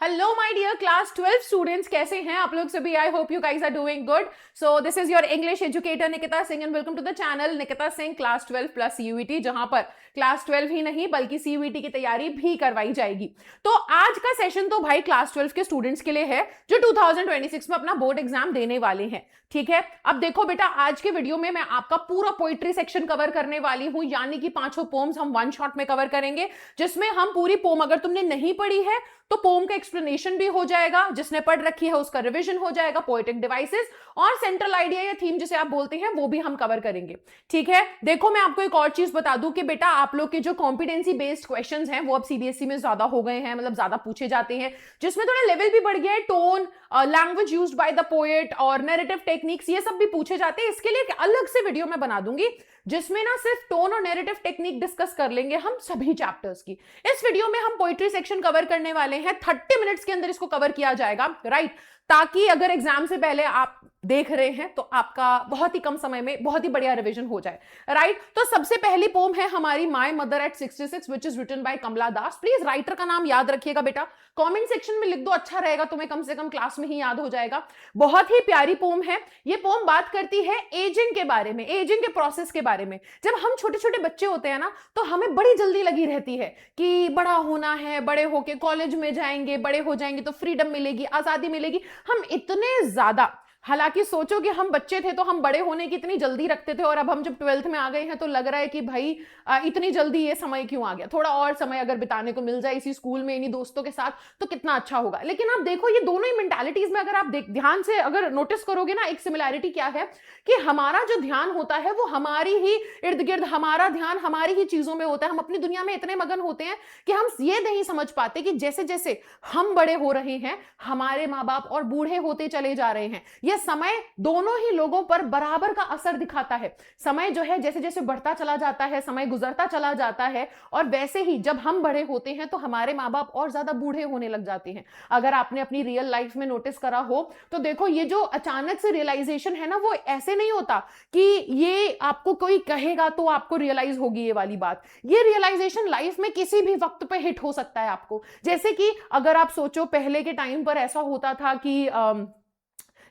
Hello my dear class 12 students, कैसे हैं आप लोग सभी। I hope you guys are doing good. So this is your English educator Nikita Singh and welcome to the channel Nikita Singh class 12 plus UET, जहां पर class 12 ही नहीं बल्कि सीयूईटी की तैयारी भी करवाई जाएगी। तो आज का सेशन तो भाई क्लास 12 के स्टूडेंट्स के लिए है जो 2026 में अपना बोर्ड एग्जाम देने वाले हैं। ठीक है, अब देखो बेटा, आज के वीडियो में मैं आपका पूरा पोइट्री सेक्शन कवर करने वाली हूं, यानी कि 5 पोम्स हम वन शॉट में कवर करेंगे, जिसमें हम पूरी पोम, अगर तुमने नहीं पढ़ी है तो पोम का एक्सप्लेनेशन भी हो जाएगा, जिसने पढ़ रखी है उसका रिवीजन हो जाएगा, पोएटिक डिवाइसेस और सेंट्रल आइडिया या थीम जिसे आप बोलते हैं वो भी हम कवर करेंगे। ठीक है, देखो मैं आपको एक और चीज बता दूं कि बेटा आप लोग के जो कॉम्पिटेंसी बेस्ड क्वेश्चंस हैं वो अब सीबीएसई में ज्यादा हो गए हैं, मतलब ज्यादा पूछे जाते हैं, जिसमें थोड़ा लेवल भी बढ़ गया है। Tone, language used by the poet और नैरेटिव टेक्निक्स, ये सब भी पूछे जाते हैं। इसके लिए एक अलग से वीडियो मैं बना दूंगी जिसमें ना सिर्फ टोन और नैरेटिव टेक्निक डिस्कस कर लेंगे हम सभी चैप्टर्स की। इस वीडियो में हम पोइट्री सेक्शन कवर करने वाले हैं, 30 मिनट्स के अंदर इसको कवर किया जाएगा, राइट, ताकि अगर एग्जाम से पहले आप देख रहे हैं तो आपका बहुत ही कम समय में बहुत ही बढ़िया रिवीजन हो जाए, राइट। तो सबसे पहली पोम है हमारी my mother at 66 which is written by Kamala Das. Please writer का नाम याद रखिएगा बेटा, कमेंट सेक्शन में लिख दो, अच्छा रहेगा, तुम्हें कम से कम क्लास में ही याद हो जाएगा। बहुत ही प्यारी पोम है ये। पोम बात करती है एजिंग के बारे में, एजिंग के प्रोसेस के बारे में। जब हम छोटे छोटे बच्चे होते हैं ना तो हमें बड़ी जल्दी लगी रहती है कि बड़ा होना है, बड़े होके कॉलेज में जाएंगे, बड़े हो जाएंगे तो फ्रीडम मिलेगी, आजादी मिलेगी। हम इतने ज्यादा, हालांकि सोचो कि हम बच्चे थे तो हम बड़े होने की इतनी जल्दी रखते थे, और अब हम जब 12th में आ गए हैं तो लग रहा है कि भाई इतनी जल्दी ये समय क्यों आ गया, थोड़ा और समय अगर बिताने को मिल जाए इसी स्कूल में इन्हीं दोस्तों के साथ तो कितना अच्छा होगा। लेकिन आप देखो ये दोनों ही मेंटालिटीज में अगर आप ध्यान से अगर नोटिस करोगे ना, एक सिमिलैरिटी क्या है कि हमारा जो ध्यान होता है वो हमारी ही इर्द गिर्द, हमारा ध्यान हमारी ही चीजों में होता है। हम अपनी दुनिया में इतने मगन होते हैं कि हम ये नहीं समझ पाते कि जैसे जैसे हम बड़े हो रहे हैं हमारे माँ बाप और बूढ़े होते चले जा रहे हैं। यह समय दोनों ही लोगों पर बराबर का असर दिखाता है। समय जो है जैसे जैसे बढ़ता चला जाता है, समय गुजरता चला जाता है, और वैसे ही जब हम बड़े होते हैं तो हमारे माँ बाप और ज्यादा बूढ़े होने लग जाते हैं। अगर आपने अपनी रियल लाइफ में नोटिस करा हो तो देखो ये जो अचानक से रियलाइजेशन है ना, वो ऐसे नहीं होता कि ये आपको कोई कहेगा तो आपको रियलाइज होगी ये वाली बात। ये रियलाइजेशन लाइफ में किसी भी वक्त पे हिट हो सकता है आपको। जैसे कि अगर आप सोचो पहले के टाइम पर ऐसा होता था कि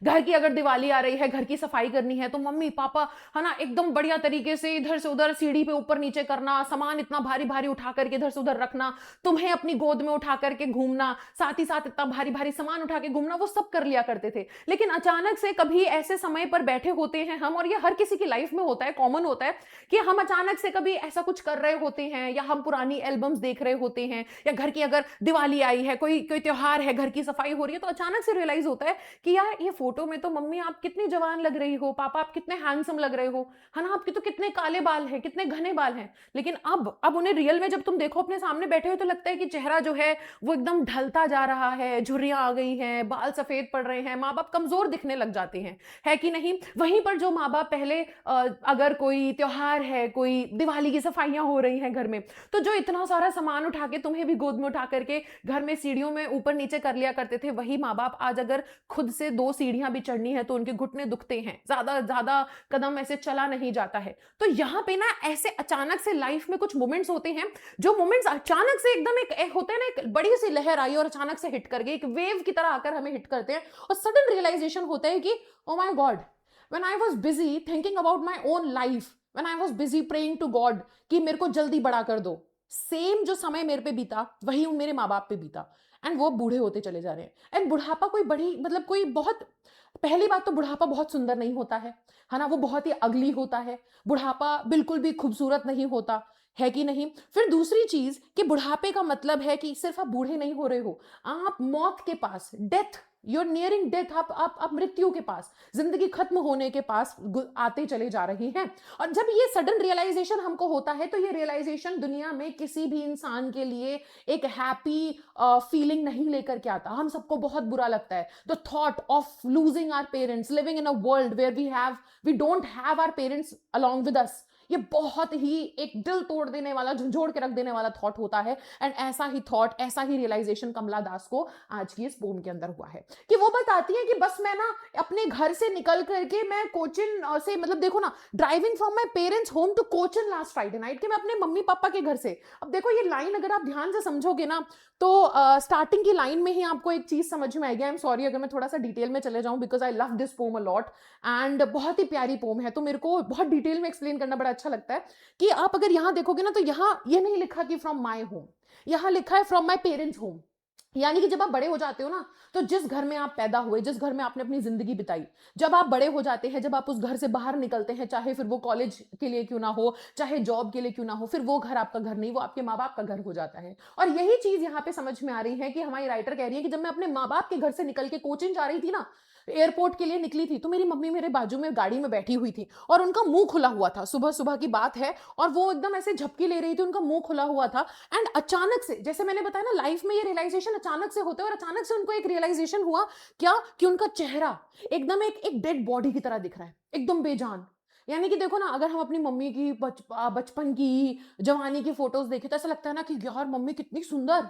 घर की अगर दिवाली आ रही है, घर की सफाई करनी है तो मम्मी पापा है ना एकदम बढ़िया तरीके से इधर से उधर सीढ़ी पे ऊपर नीचे करना, सामान इतना भारी भारी उठा करके इधर से उधर रखना, तुम्हें अपनी गोद में उठा करके घूमना, साथ ही साथ इतना भारी भारी सामान उठा के घूमना, वो सब कर लिया करते थे। लेकिन अचानक से कभी ऐसे समय पर बैठे होते हैं हम, और ये हर किसी की लाइफ में होता है, कॉमन होता है कि हम अचानक से कभी ऐसा कुछ कर रहे होते हैं, या हम पुरानी एल्बम्स देख रहे होते हैं, या घर की अगर दिवाली आई है, कोई कोई त्योहार है, घर की सफाई हो रही है, तो अचानक से रियलाइज होता है कि यार ये फोटो में तो मम्मी आप कितनी जवान लग रही हो, पापा आप कितने हैंडसम लग रहे हो, है ना, आपके तो कितने काले बाल हैं, कितने घने बाल हैं। लेकिन अब उन्हें रियल में जब तुम देखो अपने सामने बैठे हो तो लगता है कि चेहरा जो है वो एकदम ढलता जा रहा है, झुर्रियां आ गई हैं, बाल सफेद पड़ रहे हैं, माँ बाप कमजोर दिखने लग जाते हैं, है कि नहीं। वहीं पर जो माँ बाप पहले अगर कोई त्योहार है, कोई दिवाली की सफाइयां हो रही हैं घर में, तो जो इतना सारा सामान उठा के तुम्हें भी गोद में उठा करके घर में सीढ़ियों में ऊपर नीचे कर लिया करते थे, वही माँ बाप आज अगर खुद से 2 सीढ़ियां भी चढ़नी है तो उनके घुटने दुखते हैं, ज्यादा ज्यादा कदम ऐसे चला नहीं जाता है। तो यहाँ पे ना ऐसे अचानक से लाइफ में कुछ मोमेंट्स होते हैं, जो मोमेंट्स अचानक से एकदम एक होते हैं ना, एक बड़ी सी लहर आई और अचानक से हिट कर गई, एक वेव की तरह आकर हमें हिट करते हैं, और सडन रियलाइजेशन होता है कि oh my God, when I was busy thinking about my own life, when I was busy praying to God कि मेरे को जल्दी बड़ा कर दो, सेम जो समय मेरे पे बीता वही मेरे माँ बाप पे बीता, एंड वो बूढ़े होते चले जा रहे हैं। एंड बुढ़ापा कोई बड़ी, मतलब कोई बहुत, पहली बात तो बुढ़ापा बहुत सुंदर नहीं होता है ना, वो बहुत ही अगली होता है। बुढ़ापा बिल्कुल भी खूबसूरत नहीं होता, है कि नहीं। फिर दूसरी चीज कि बुढ़ापे का मतलब है कि सिर्फ आप बूढ़े नहीं हो रहे हो, आप मौत के पास, death, you are nearing death, आप मृत्यु के पास, जिंदगी खत्म होने के पास आते चले जा रही हैं। और जब ये सडन रियलाइजेशन हमको होता है तो ये रियलाइजेशन दुनिया में किसी भी इंसान के लिए एक हैप्पी फीलिंग नहीं लेकर के आता। हम सबको बहुत बुरा लगता है, the thought of losing our parents, living in a world where we don't have our parents along with us. ये बहुत ही एक दिल तोड़ देने वाला, झंझोड़ के रख देने वाला थॉट होता है। एंड ऐसा ही थॉट, ऐसा ही रियलाइजेशन कमला दास को आज की इस पोम के अंदर हुआ है कि वो बताती है कि बस मैं ना अपने घर से निकल करके मैं कोचिन से, मतलब देखो ना, driving from my parents home to Cochin last Friday night, कि मैं अपने मम्मी पापा के घर से। अब देखो ये लाइन अगर आप ध्यान से समझोगे ना तो स्टार्टिंग की लाइन में ही आपको एक चीज समझ में आएगी। आई एम सॉरी अगर मैं थोड़ा सा डिटेल में चले जाऊं, because I love this pome a lot and बहुत ही प्यारी पोम है, तो मेरे को बहुत डिटेल में एक्सप्लेन करना बड़ा अच्छा लगता है। कि आप अगर यहां देखोगे ना तो यहां ये नहीं लिखा कि फ्रॉम माय होम, यहां लिखा है फ्रॉम माय पेरेंट्स होम। यानी कि जब आप बड़े हो जाते हो ना, तो जिस घर में आप पैदा हुए, जिस घर में आपने अपनी जिंदगी बिताई, जब आप बड़े हो जाते हैं, जब आप उस घर से बाहर निकलते हैं, चाहे फिर वो कॉलेज के लिए क्यों ना हो, चाहे जॉब के लिए क्यों ना हो, फिर वो घर आपका घर नहीं, वो आपके माँ बाप का घर हो जाता है। और यही चीज यहाँ पे समझ में आ रही है कि हमारी राइटर कह रही है कि जब मैं अपने माँ बाप के घर से निकल के कोचिंग जा रही थी ना, एयरपोर्ट के लिए निकली थी, तो मेरी मम्मी मेरे बाजू में गाड़ी में बैठी हुई थी और उनका मुंह खुला हुआ था। सुबह सुबह की बात है और वो एकदम ऐसे झपकी ले रही थी, उनका मुंह खुला हुआ था। एंड अचानक से, जैसे मैंने बताया ना, लाइफ में ये रियलाइजेशन अचानक से होता है, और अचानक से उनको एक रियलाइजेशन हुआ क्या, कि उनका चेहरा एकदम एक डेड बॉडी की तरह दिख रहा है, एकदम बेजान। यानी कि देखो ना, अगर हम अपनी मम्मी की बचपन की, जवानी की फोटोज देखें तो ऐसा लगता है ना कि यार मम्मी कितनी सुंदर,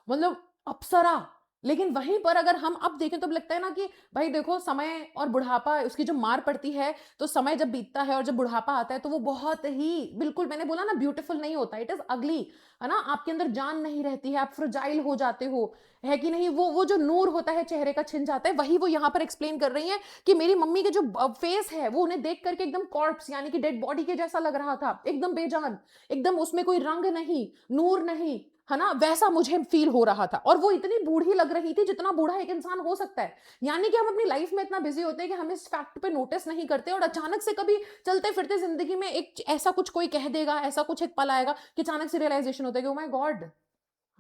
मतलब अप्सरा। लेकिन वहीं पर अगर हम अब देखें तो लगता है ना कि भाई देखो, समय और बुढ़ापा, उसकी जो मार पड़ती है, तो समय जब बीतता है और जब बुढ़ापा आता है तो वो बहुत ही, बिल्कुल मैंने बोला ना, ब्यूटीफुल नहीं होता, इट इज अगली, है ना। आपके अंदर जान नहीं रहती है, आप फ्रजाइल हो जाते हो, है कि नहीं। वो जो नूर होता है चेहरे का छिन जाता है। वही वो यहाँ पर एक्सप्लेन कर रही है कि मेरी मम्मी के जो फेस है वो उन्हें देख करके एकदम कॉर्प्स, यानी कि डेड बॉडी के जैसा लग रहा था, एकदम बेजान, एकदम उसमें कोई रंग नहीं, नूर नहीं, है ना, वैसा मुझे फील हो रहा था। और वो इतनी बूढ़ी लग रही थी जितना बूढ़ा एक इंसान हो सकता है। यानी कि हम अपनी लाइफ में इतना बिजी होते हैं कि हम इस फैक्ट पे नोटिस नहीं करते, और अचानक से कभी चलते फिरते जिंदगी में एक ऐसा कुछ कोई कह देगा, ऐसा कुछ एक पल आएगा कि अचानक से रियलाइजेशन होता है कि oh my God,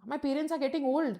my parents are getting old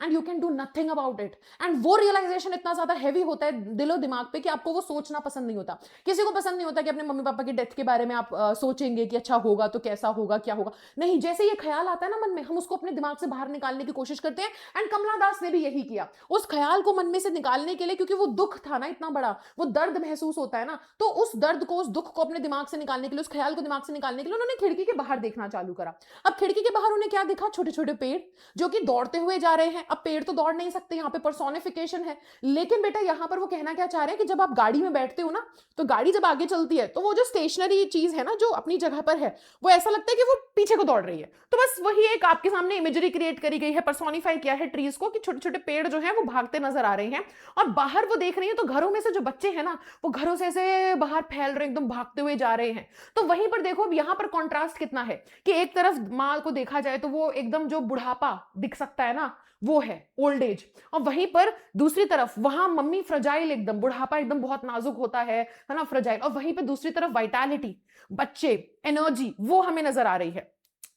and you can do nothing about it. And वो रियलाइजेशन इतना ज्यादा हैवी होता है दिलो दिमाग पे कि आपको वो सोचना पसंद नहीं होता। किसी को पसंद नहीं होता कि अपने मम्मी पापा की डेथ के बारे में आप सोचेंगे कि अच्छा होगा तो कैसा होगा, क्या होगा। नहीं, जैसे ये ख्याल आता है ना मन में, हम उसको अपने दिमाग से बाहर निकालने की कोशिश करते हैं। एंड कमला दास ने भी यही किया, उस ख्याल को मन में से निकालने के लिए, क्योंकि वो दुख था ना इतना बड़ा, वो दर्द महसूस होता है ना, तो उस दर्द को, उस दुख को अपने दिमाग से निकालने के लिए, उस ख्याल को दिमाग से निकालने के लिए उन्होंने खिड़की के बाहर देखना चालू करा। अब खिड़की के बाहर उन्हें क्या दिखा, छोटे छोटे पेड़ जो कि दौड़ते हुए जा रहे हैं। अब पेड़ तो दौड़ नहीं सकते, यहाँ पे पर्सोनिफिकेशन है। लेकिन बेटा यहाँ पर वो कहना क्या चाह रहे हैं कि जब आप गाड़ी में बैठते हो ना, तो गाड़ी जब आगे चलती है तो वो जो स्टेशनरी चीज है ना, जो अपनी जगह पर है, वो ऐसा लगता है कि वो पीछे को दौड़ रही है। तो बस वही एक आपके सामने इमेजरी क्रिएट करी गई है, पर्सोनिफाई किया है ट्रीज को, कि छोटे छोटे पेड़ जो है वो भागते नजर आ रहे हैं। और बाहर वो देख रही है तो घरों में से जो बच्चे हैं ना, वो घरों से ऐसे बाहर फैल रहे हैं, एकदम भागते हुए जा रहे हैं। तो वहीं पर देखो, अब यहाँ पर कॉन्ट्रास्ट कितना है कि एक तरफ माँ को देखा जाए तो वो एकदम जो बुढ़ापा दिख सकता है ना, वो है ओल्ड एज। और वहीं पर दूसरी तरफ वहां मम्मी फ्रजाइल, एकदम बुढ़ापा एकदम बहुत नाजुक होता है ना, फ्रजाइल। और वहीं पर दूसरी तरफ वाइटैलिटी, बच्चे, एनर्जी, वो हमें नजर आ रही है।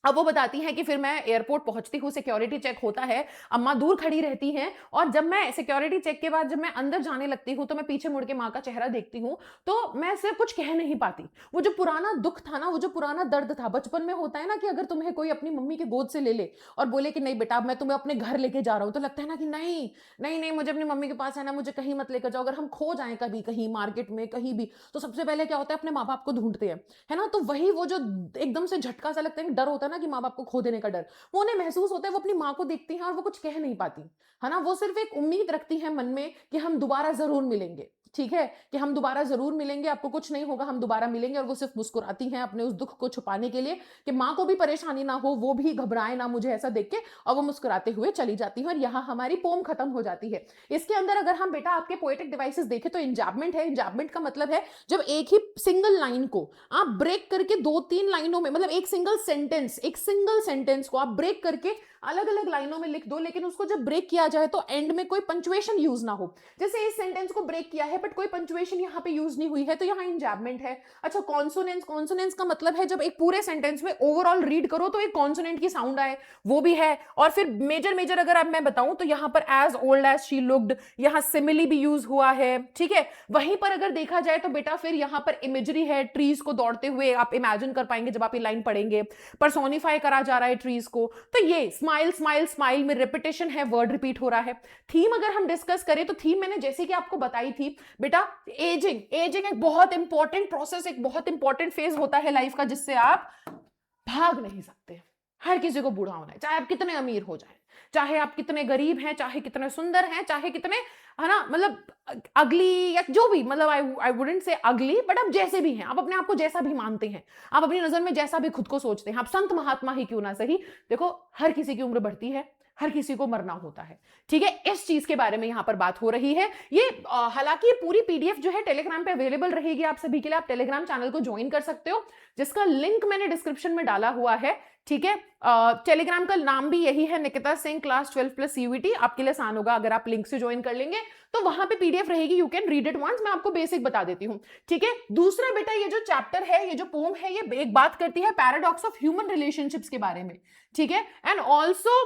अब वो बताती हैं कि फिर मैं एयरपोर्ट पहुंचती हूँ, सिक्योरिटी चेक होता है, अम्मा दूर खड़ी रहती हैं, और जब मैं सिक्योरिटी चेक के बाद जब मैं अंदर जाने लगती हूँ तो मैं पीछे मुड़ के माँ का चेहरा देखती हूँ, तो मैं सिर्फ कुछ कह नहीं पाती। वो जो पुराना दुख था ना, वो जो पुराना दर्द था, बचपन में होता है ना कि अगर तुम्हें कोई अपनी मम्मी के गोद से ले ले और बोले कि नहीं बेटा मैं तुम्हें अपने घर लेके जा रहा हूँ, तो लगता है ना कि नहीं नहीं नहीं, मुझे अपनी मम्मी के पास है ना, मुझे कहीं मत लेकर जाओ। अगर हम खो जाएं कभी कहीं मार्केट में कहीं भी, तो सबसे पहले क्या होता है, अपने माँ बाप को ढूंढते हैं, है ना। तो वही वो जो एकदम से झटका सा लगता है, डर होता है ना कि माँ बाप को खो देने का डर, वो उन्हें महसूस होता है। वो अपनी माँ को देखती हैं और वो कुछ कह नहीं पाती, है ना। वो सिर्फ एक उम्मीद रखती है मन में कि हम दोबारा जरूर मिलेंगे, ठीक है, कि हम दोबारा जरूर मिलेंगे, आपको कुछ नहीं होगा, हम दोबारा मिलेंगे। और वो सिर्फ मुस्कुराती हैं अपने उस दुख को छुपाने के लिए, कि माँ को भी परेशानी ना हो, वो भी घबराए ना मुझे ऐसा देख के, और वो मुस्कुराते हुए चली जाती है। और यहाँ हमारी पोम खत्म हो जाती है। इसके अंदर अगर हम बेटा आपके पोएटिक डिवाइसेस देखें तो इंजैबमेंट है। इंजैबमेंट का मतलब है जब एक ही सिंगल लाइन को आप ब्रेक करके दो तीन लाइनों में, मतलब एक सिंगल सेंटेंस को आप ब्रेक करके अलग अलग लाइनों में लिख दो, लेकिन उसको जब ब्रेक किया जाए तो एंड में कोई पंचुएशन यूज ना हो। जैसे इस सेंटेंस को ब्रेक किया है बट कोई पंचुएशन यहाँ पे यूज नहीं हुई है, तो यहाँ इंजैबमेंट है। अच्छा, कॉन्सोनेंस का मतलब है जब एक पूरे सेंटेंस में ओवरऑल रीड करो तो एक कॉन्सोनेंट की साउंड आए, वो भी है। और फिर मेजर अगर अब मैं बताऊं तो यहाँ पर age old age she looked, यहाँ सिमिली भी यूज हुआ है, ठीक है। वहीं पर अगर देखा जाए तो बेटा फिर यहाँ पर इमेजरी है, ट्रीज को दौड़ते हुए आप इमेजिन कर पाएंगे जब आप ये लाइन पढ़ेंगे, पर्सोनिफाई करा जा रहा है ट्रीज को। तो ये स्माइल स्माइल स्माइल में रिपीटेशन है, वर्ड रिपीट हो रहा है। थीम अगर हम डिस्कस करें तो थीम मैंने जैसे कि आपको बताई थी बेटा, एजिंग। एजिंग एक बहुत इंपॉर्टेंट प्रोसेस, एक बहुत इंपॉर्टेंट फेज होता है लाइफ का, जिससे आप भाग नहीं सकते। हर किसी को बूढ़ा होना है, चाहे आप कितने अमीर हो जाएं, चाहे आप कितने गरीब हैं, चाहे कितने सुंदर हैं, चाहे कितने, है ना, मतलब अगली या जो भी, मतलब आई वुडंट से अगली, बट आप जैसे भी हैं, आप अपने आप को जैसा भी मानते हैं, आप अपनी नजर में जैसा भी खुद को सोचते हैं, आप संत महात्मा ही क्यों ना सही, देखो हर किसी की उम्र बढ़ती है, हर किसी को मरना होता है, ठीक है। इस चीज के बारे में यहां पर बात हो रही है। ये हालांकि ये पूरी पीडीएफ जो है टेलीग्राम पे अवेलेबल रहेगी आप सभी के लिए। आप टेलीग्राम चैनल को ज्वाइन कर सकते हो, जिसका लिंक मैंने डिस्क्रिप्शन में डाला हुआ है, ठीक है। टेलीग्राम का नाम भी यही है, निकिता सिंह क्लास 12+ यूईटी। आपके लिए आसान होगा अगर आप लिंक से ज्वाइन कर लेंगे, तो वहां पे पीडीएफ रहेगी, you can read it once. मैं आपको बेसिक बता देती हूँ, ठीक है। दूसरा बेटा, ये जो चैप्टर है, ये जो पोम है, ये एक बात करती है पैराडॉक्स ऑफ ह्यूमन रिलेशनशिप्स के बारे में, ठीक है। एंड ऑल्सो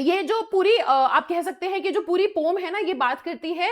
ये जो पूरी आप कह सकते हैं कि जो पूरी पोम है ना, ये बात करती है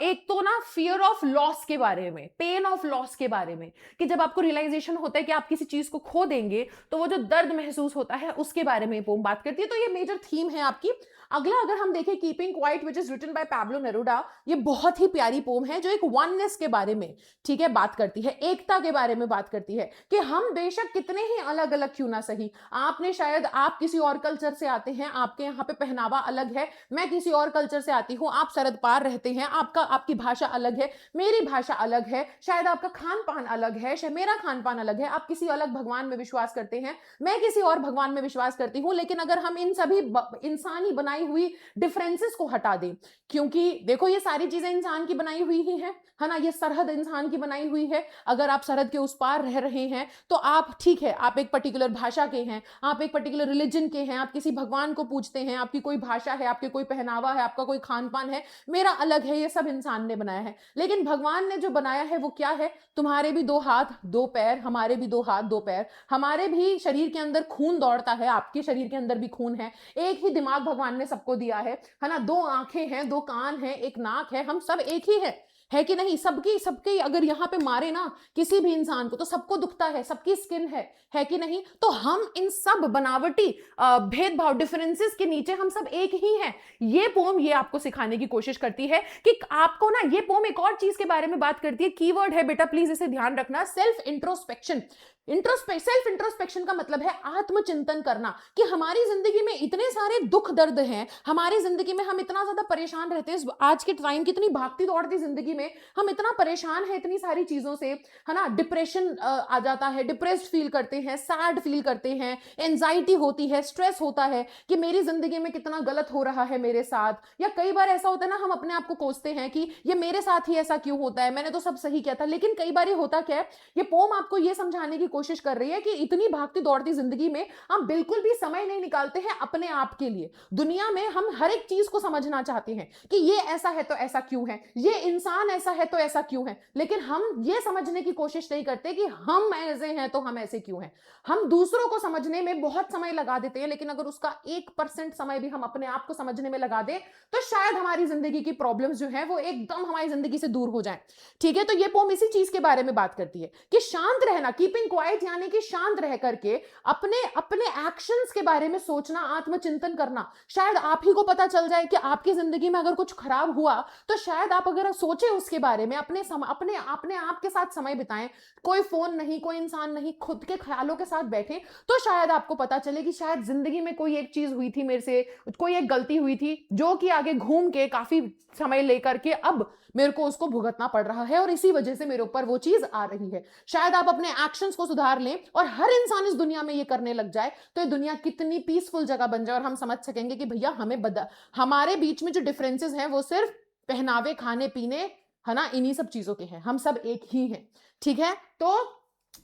एक तो ना फियर ऑफ लॉस के बारे में, पेन ऑफ लॉस के बारे में, कि जब आपको रियलाइजेशन होता है कि आप किसी चीज को खो देंगे तो वो जो दर्द महसूस होता है, उसके बारे में पोम बात करती है। तो ये मेजर थीम है आपकी। अगला अगर हम देखें, keeping quiet, which is written by Pablo Neruda, ये बहुत ही प्यारी पोम है जो एक वननेस के बारे में, ठीक है, बात करती है, एकता के बारे में बात करती है कि हम बेशक कितने ही अलग अलग क्यों ना सही, आपने शायद, आप किसी और कल्चर से आते हैं, आपके यहाँ पे पहनावा अलग है, मैं किसी और कल्चर से आती हूँ, आप सरहद पार रहते हैं, आपकी भाषा अलग है, मेरी भाषा अलग है, शायद आपका खान पान अलग है, शायद मेरा खान पान अलग है, आप किसी अलग भगवान में विश्वास करते हैं, मैं किसी और भगवान में विश्वास करती हूँ। लेकिन अगर हम इन सभी इंसानी बनाई हुई डिफरेंसेस को हटा दें, क्योंकि देखो ये सारी चीजें इंसान की बनाई हुई ही है ना, ये सरहद इंसान की बनाई हुई है। अगर आप सरहद के उस पार रह रहे हैं तो आप, ठीक है, आप एक पर्टिकुलर भाषा के हैं, आप एक पर्टिकुलर रिलीजन के हैं, आप किसी भगवान को पूजते हैं, आपकी कोई भाषा है, आपके कोई पहनावा है, आपका कोई खान पान है, मेरा अलग है, ये सब इंसान ने बनाया है। लेकिन भगवान ने जो बनाया है वो क्या है, तुम्हारे भी 2 हाथ 2 पैर, हमारे भी 2 हाथ 2 पैर, हमारे भी शरीर के अंदर खून दौड़ता है, आपके शरीर के अंदर भी खून है, एक ही दिमाग भगवान ने सबको दिया है ना, 2 आंखें हैं, 2 कान हैं, एक नाक है, हम सब एक ही है कि नहीं। सबकी सबके अगर यहाँ पे मारे ना किसी भी इंसान को तो सबको दुखता है, सबकी स्किन है कि नहीं। तो हम इन सब बनावटी भेदभाव डिफरेंसेस के नीचे हम सब एक ही हैं। ये पोम ये आपको सिखाने की कोशिश करती है कि आपको ना, ये पोम एक और चीज के बारे में बात करती है, कीवर्ड है बेटा, प्लीज इसे ध्यान रखना, सेल्फ इंट्रोस्पेक्शन। सेल्फ इंट्रोस्पेक्शन का मतलब है आत्मचिंतन करना, कि हमारी जिंदगी में इतने सारे दुख दर्द हैं, हमारी जिंदगी में हम इतना ज्यादा परेशान रहते हैं, आज के टाइम की इतनी भागती दौड़ती जिंदगी में हम इतना परेशान हैं इतनी सारी चीजों से, है ना, डिप्रेशन आ जाता है, डिप्रेस्ड फील करते हैं, सैड फील करते हैं, एंजाइटी होती है, स्ट्रेस होता है कि मेरी जिंदगी में कितना गलत हो रहा है मेरे साथ। या कई बार ऐसा होता है ना, हम अपने आप को कोसते हैं कि ये मेरे साथ ही ऐसा क्यों होता है, मैंने तो सब सही किया था। लेकिन कई बार होता क्या है, ये पोम आपको ये समझाने की कोशिश कर रही है कि इतनी भागती दौड़ती जिंदगी में हम बिल्कुल भी समय नहीं निकालते हैं अपने आप के लिए। दुनिया में हम हर एक चीज को समझना चाहते हैं कि ये ऐसा है तो ऐसा क्यों है, ये इंसान ऐसा है तो ऐसा क्यों है, लेकिन हम ये समझने की कोशिश नहीं करते कि हम ऐसे हैं तो हम ऐसे क्यों हैं। हम दूसरों को समझने में बहुत समय लगा देते हैं, लेकिन अगर उसका 1% समय भी हम अपने आप को समझने में लगा दें तो शायद हमारी जिंदगी की प्रॉब्लम्स जो है वो एकदम हमारी जिंदगी से दूर हो जाए, ठीक है। तो ये पोम इसी चीज के बारे में बात करती है कि शांत रहना, कीपिंग क्वाइट, यानी कि शांत रह करके अपने अपने एक्शंस के बारे में सोचना, आत्मचिंतन करना। शायद आप ही को पता चल जाए कि आपकी जिंदगी में अगर कुछ खराब हुआ तो शायद आप अगर सोचे उसके बारे में, अपने आप के साथ समय बिताएं, कोई फोन नहीं, कोई इंसान नहीं, खुद के ख्यालों के साथ बैठे, तो शायद आपको पता चले कि शायद जिंदगी में कोई एक चीज हुई थी मेरे से, कोई एक गलती हुई थी जो कि आगे घूम के काफी समय लेकर के अब मेरे को उसको भुगतना पड़ रहा है और इसी वजह से मेरे ऊपर वो चीज आ रही है। शायद आप अपने एक्शंस को सुधार लें और हर इंसान इस दुनिया में ये करने लग जाए तो ये दुनिया कितनी पीसफुल जगह बन जाए और हम समझ सकेंगे कि भैया हमारे बीच में जो डिफरेंसेस हैं वो सिर्फ पहनावे, खाने पीने, है ना, इन्हीं सब चीजों के हैं, हम सब एक ही हैं, ठीक है। तो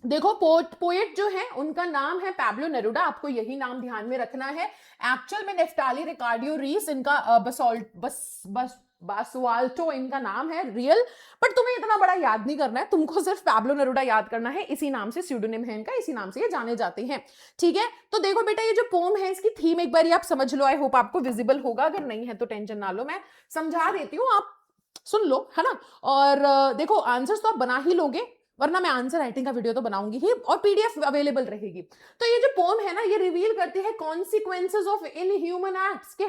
देखो पोएट जो है उनका नाम है पैब्लो नेरुडा, आपको यही नाम ध्यान में रखना है। एक्चुअल में नेफ्टाली रिकार्डियो रीस इनका बासुआल्टो इनका नाम है रियल, बट तुम्हें इतना बड़ा याद नहीं करना है, तुमको सिर्फ पैब्लो नेरुडा याद करना है, इसी नाम से स्यूडोनिम है इनका, इसी नाम से ये जाने जाते हैं, ठीक है। तो देखो बेटा, ये जो पोम है इसकी थीम एक बार आप समझ लो, आई होप आपको विजिबल होगा, अगर नहीं है तो टेंशन ना लो, मैं समझा देती हूँ, आप सुन लो, है ना। और देखो आंसर्स तो आप बना ही लोगे, वरना मैं आंसर राइटिंग का वीडियो तो बनाऊंगी ही और पीडीएफ अवेलेबल रहेगी। तो ये जो पोम है ना, ये रिवील करती है कॉन्सिक्वेंसेज ऑफ इनह्यूमन एक्ट्स, के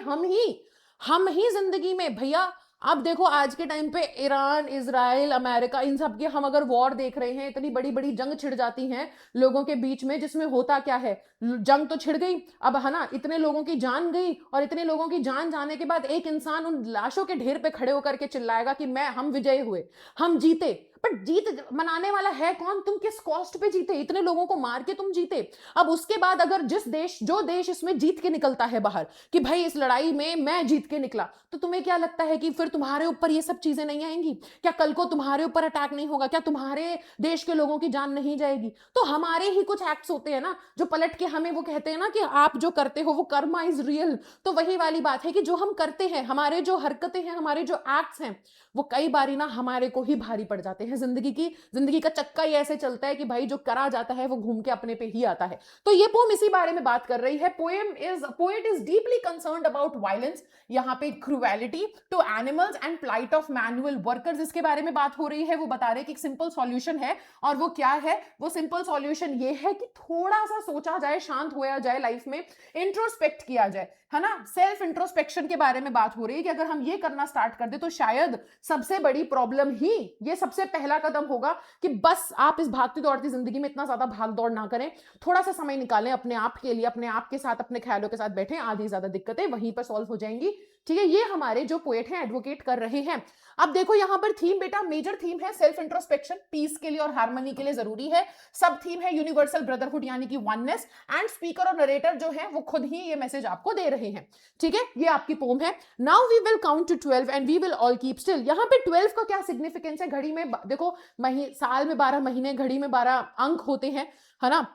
हम ही जिंदगी में भैया, आप देखो आज के टाइम पे ईरान, इजराइल, अमेरिका, इन सब के हम अगर वॉर देख रहे हैं, इतनी बड़ी बड़ी जंग छिड़ जाती हैं लोगों के बीच में, जिसमें होता क्या है, जंग तो छिड़ गई अब, है ना, इतने लोगों की जान गई, और इतने लोगों की जान जाने के बाद एक इंसान उन लाशों के ढेर पे खड़े होकर के चिल्लाएगा कि हम विजयी हुए, हम जीते। बट जीत मनाने वाला है कौन? तुम किस कॉस्ट पे जीते? इतने लोगों को मार के तुम जीते। अब उसके बाद अगर जो देश इसमें जीत के निकलता है बाहर कि भाई इस लड़ाई में मैं जीत के निकला, तो तुम्हें क्या लगता है कि फिर तुम्हारे ऊपर ये सब चीजें नहीं आएंगी? क्या कल को तुम्हारे ऊपर अटैक नहीं होगा? क्या तुम्हारे देश के लोगों की जान नहीं जाएगी? तो हमारे ही कुछ एक्ट्स होते हैं ना जो पलट के हमें, वो कहते हैं ना कि आप जो करते हो वो कर्मा इज रियल। तो वही वाली बात है कि जो हम करते हैं, हमारे जो हरकतें हैं, हमारे जो एक्ट्स हैं, वो कई बारी ना हमारे को ही भारी पड़ जाते हैं। जिंदगी का चक्का ही ऐसे चलता है कि भाई जो करा जाता है वो घूम के अपने पे ही आता है। तो ये पोम इसी बारे में बात कर रही है। Poet is deeply concerned about violence, यहाँ पे cruelty to animals and plight of manual workers, इसके बारे में बात हो रही है। वो बता रहे कि एक सिंपल सॉल्यूशन है, और वो क्या है? वो सिंपल सॉल्यूशन ये है कि थोड़ा सा सोचा जाए, शांत होया जाए, लाइफ में इंट्रोस्पेक्ट किया जाए, है ना। सेल्फ इंट्रोस्पेक्शन के बारे में बात हो रही है कि अगर हम ये करना स्टार्ट कर दे तो शायद सबसे बड़ी प्रॉब्लम ही, ये सबसे पहला कदम होगा कि बस आप इस भागती दौड़ती जिंदगी में इतना ज्यादा भाग दौड़ ना करें, थोड़ा सा समय निकालें अपने आप के लिए, अपने आप के साथ, अपने ख्यालों के साथ बैठें, आधी ज्यादा दिक्कतें वहीं पर सॉल्व हो जाएंगी। ठीक है, ये हमारे जो पोएट हैं एडवोकेट कर रहे हैं। अब देखो यहां पर थीम, बेटा मेजर थीम है सेल्फ इंट्रोस्पेक्शन, पीस के लिए और हार्मनी के लिए जरूरी है। सब थीम है यूनिवर्सल ब्रदरहुड यानी कि वननेस, एंड स्पीकर और नरेटर जो है वो खुद ही ये मैसेज आपको दे रहे हैं। ठीक है, ये आपकी पोम है। Now we will count to 12 and we will all keep still. यहां पे 12 का क्या सिग्निफिकेंस है? घड़ी में देखो, साल में 12 महीने, घड़ी में 12 अंक होते हैं, है ना।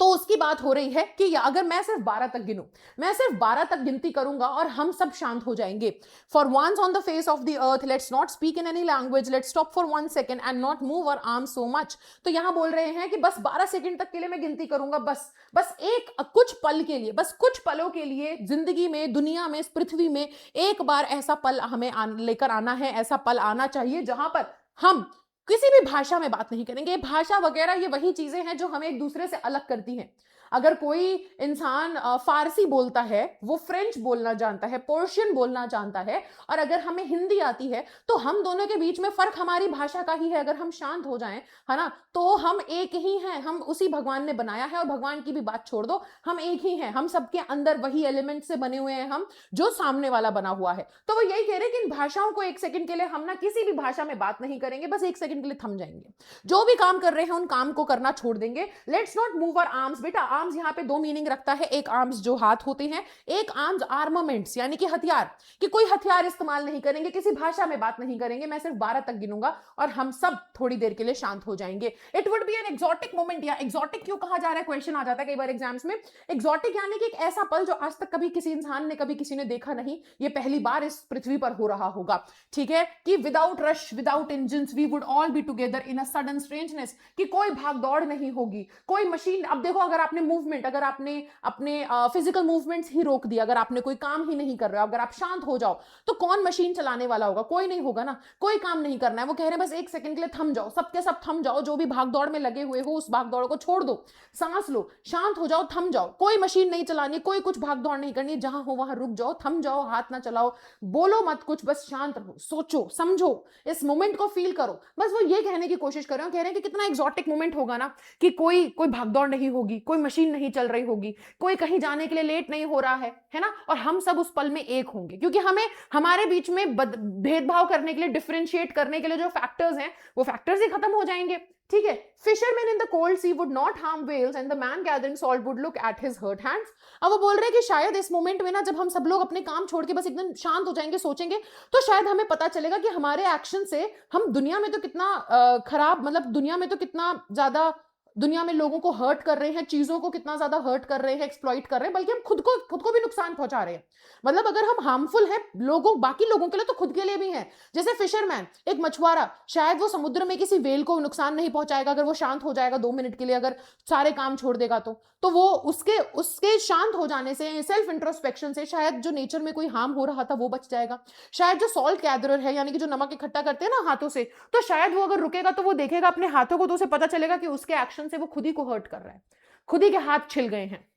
तो उसकी बात हो रही है कि अगर मैं सिर्फ 12 तक गिनूं, मैं सिर्फ 12 तक गिनती करूंगा और हम सब शांत हो जाएंगे। For once on the face of the earth let's not speak in any language, let's stop for 1 second and not move our arm so much. तो यहां बोल रहे हैं कि बस 12 सेकंड तक के लिए मैं गिनती करूंगा, बस एक कुछ पल के लिए, बस कुछ पलों के लिए जिंदगी में, दुनिया में, इस पृथ्वी में एक बार ऐसा पल हमें लेकर आना है, ऐसा पल आना चाहिए जहां पर हम किसी भी भाषा में बात नहीं करेंगे। भाषा वगैरह ये वही चीजें हैं जो हमें एक दूसरे से अलग करती हैं। अगर कोई इंसान फारसी बोलता है, वो फ्रेंच बोलना जानता है, पर्शियन बोलना जानता है, और अगर हमें हिंदी आती है, तो हम दोनों के बीच में फर्क हमारी भाषा का ही है। अगर हम शांत हो जाएं, है ना, तो हम एक ही हैं, हम उसी भगवान ने बनाया है, और भगवान की भी बात छोड़ दो, हम एक ही हैं, हम सबके अंदर वही एलिमेंट से बने हुए हैं हम, जो सामने वाला बना हुआ है। तो वो यही कह रहे हैं कि इन भाषाओं को एक सेकंड के लिए हम ना किसी भी भाषा में बात नहीं करेंगे, बस एक सेकंड के लिए थम जाएंगे, जो भी काम कर रहे हैं उन काम को करना छोड़ देंगे। Let's not move our arms. बेटा आर्म्स यहाँ पे दो मीनिंग रखता है, एक आर्म्स जो हाथ होते हैं, एक आर्म्स आर्मामेंट्स यानी कि हथियार, कि कोई हथियार इस्तेमाल नहीं करेंगे, किसी भाषा में बात नहीं करेंगे। मैं सिर्फ 12 तक गिनूंगा और हम सब थोड़ी देर के लिए शांत हो जाएंगे। It would be an exotic moment. या एक्सोटिक क्यों कहा जा रहा है, क्वेश्चन आ जाता है कई बार एग्जाम्स में। एक्सोटिक यानी कि एक ऐसा पल जो आज तक कभी किसी इंसान ने, कभी किसी ने देखा नहीं, ये पहली बार इस पृथ्वी पर हो रहा होगा। ठीक है, कि without rush, without engines, we would all be together in a sudden strangeness, कि कोई भाग दौड़ नहीं होगी, कोई मशीन। अब देखो, अगर आपने मूवमेंट, अगर आपने अपने फिजिकल मूवमेंट्स ही रोक दिया, अगर आपने कोई काम ही नहीं कर रहे हो, अगर आप शांत हो जाओ, तो कौन मशीन चलाने वाला होगा? कोई नहीं होगा ना, कोई काम नहीं करना है। वो कह रहे हैं बस एक सेकंड के लिए थम जाओ, सबके सब थम जाओ, जो भी भागदौड़ में लगे हुए हो उस भागदौड़ को छोड़ दो, सांस लो, शांत हो जाओ, थम जाओ। कोई मशीन नहीं चलानी, कोई कुछ भागदौड़ नहीं करनी, जहां हो वहां रुक जाओ, थम जाओ, हाथ ना चलाओ, बोलो मत कुछ, बस शांत रहो, सोचो, समझो, इस मोमेंट को फील करो। बस वो ये कहने की कोशिश कर रहे हैं, कह रहे हैं कि कितना एक्सोटिक मोमेंट होगा ना, कि कोई भागदौड़ नहीं होगी, कोई मशीन नहीं चल रही होगी, कोई कहीं जाने के लिए लेट नहीं हो रहा है ना, और हम सब उस पल में एक होंगे, क्योंकि हमें हमारे बीच में भेदभाव करने के लिए, डिफरेंशिएट करने के लिए जो फैक्टर्स हैं, वो फैक्टर्स ही खत्म हो जाएंगे। ठीक है, fisherman in the cold sea would not harm whales and the man gathering salt would look at his hurt hands. अब वो बोल रहे हैं कि शायद इस मोमेंट में ना, जब हम सब लोग अपने काम छोड़ के बस एकदम शांत हो जाएंगे, सोचेंगे, तो शायद हमें पता चलेगा कि हमारे एक्शन से हम दुनिया में तो कितना खराब, मतलब दुनिया में तो कितना ज्यादा दुनिया में लोगों को हर्ट कर रहे हैं, चीजों को कितना ज्यादा हर्ट कर रहे हैं, एक्सप्लॉइट कर रहे हैं, बल्कि हम खुद को भी नुकसान पहुंचा रहे हैं। मतलब अगर हम हार्मफुल हैं लोगों बाकी लोगों के लिए तो खुद के लिए भी हैं। जैसे फिशरमैन, एक मछुआरा, शायद वो समुद्र में किसी व्हेल को नुकसान नहीं पहुंचाएगा अगर वो शांत हो जाएगा 2 मिनट के लिए, अगर सारे काम छोड़ देगा तो वो उसके उसके शांत हो जाने से, सेल्फ इंट्रोस्पेक्शन से शायद जो नेचर में कोई हार्म हो रहा था वो बच जाएगा। शायद जो सॉल्ट गैदरर है, यानी कि जो नमक इकट्ठा करते हैं ना हाथों से, तो शायद वो अगर रुकेगा तो वो देखेगा अपने हाथों को, तो उसे पता चलेगा कि उसके एक्शन से वो खुद ही को हर्ट कर रहा है, खुद ही के हाथ छिल गए हैं।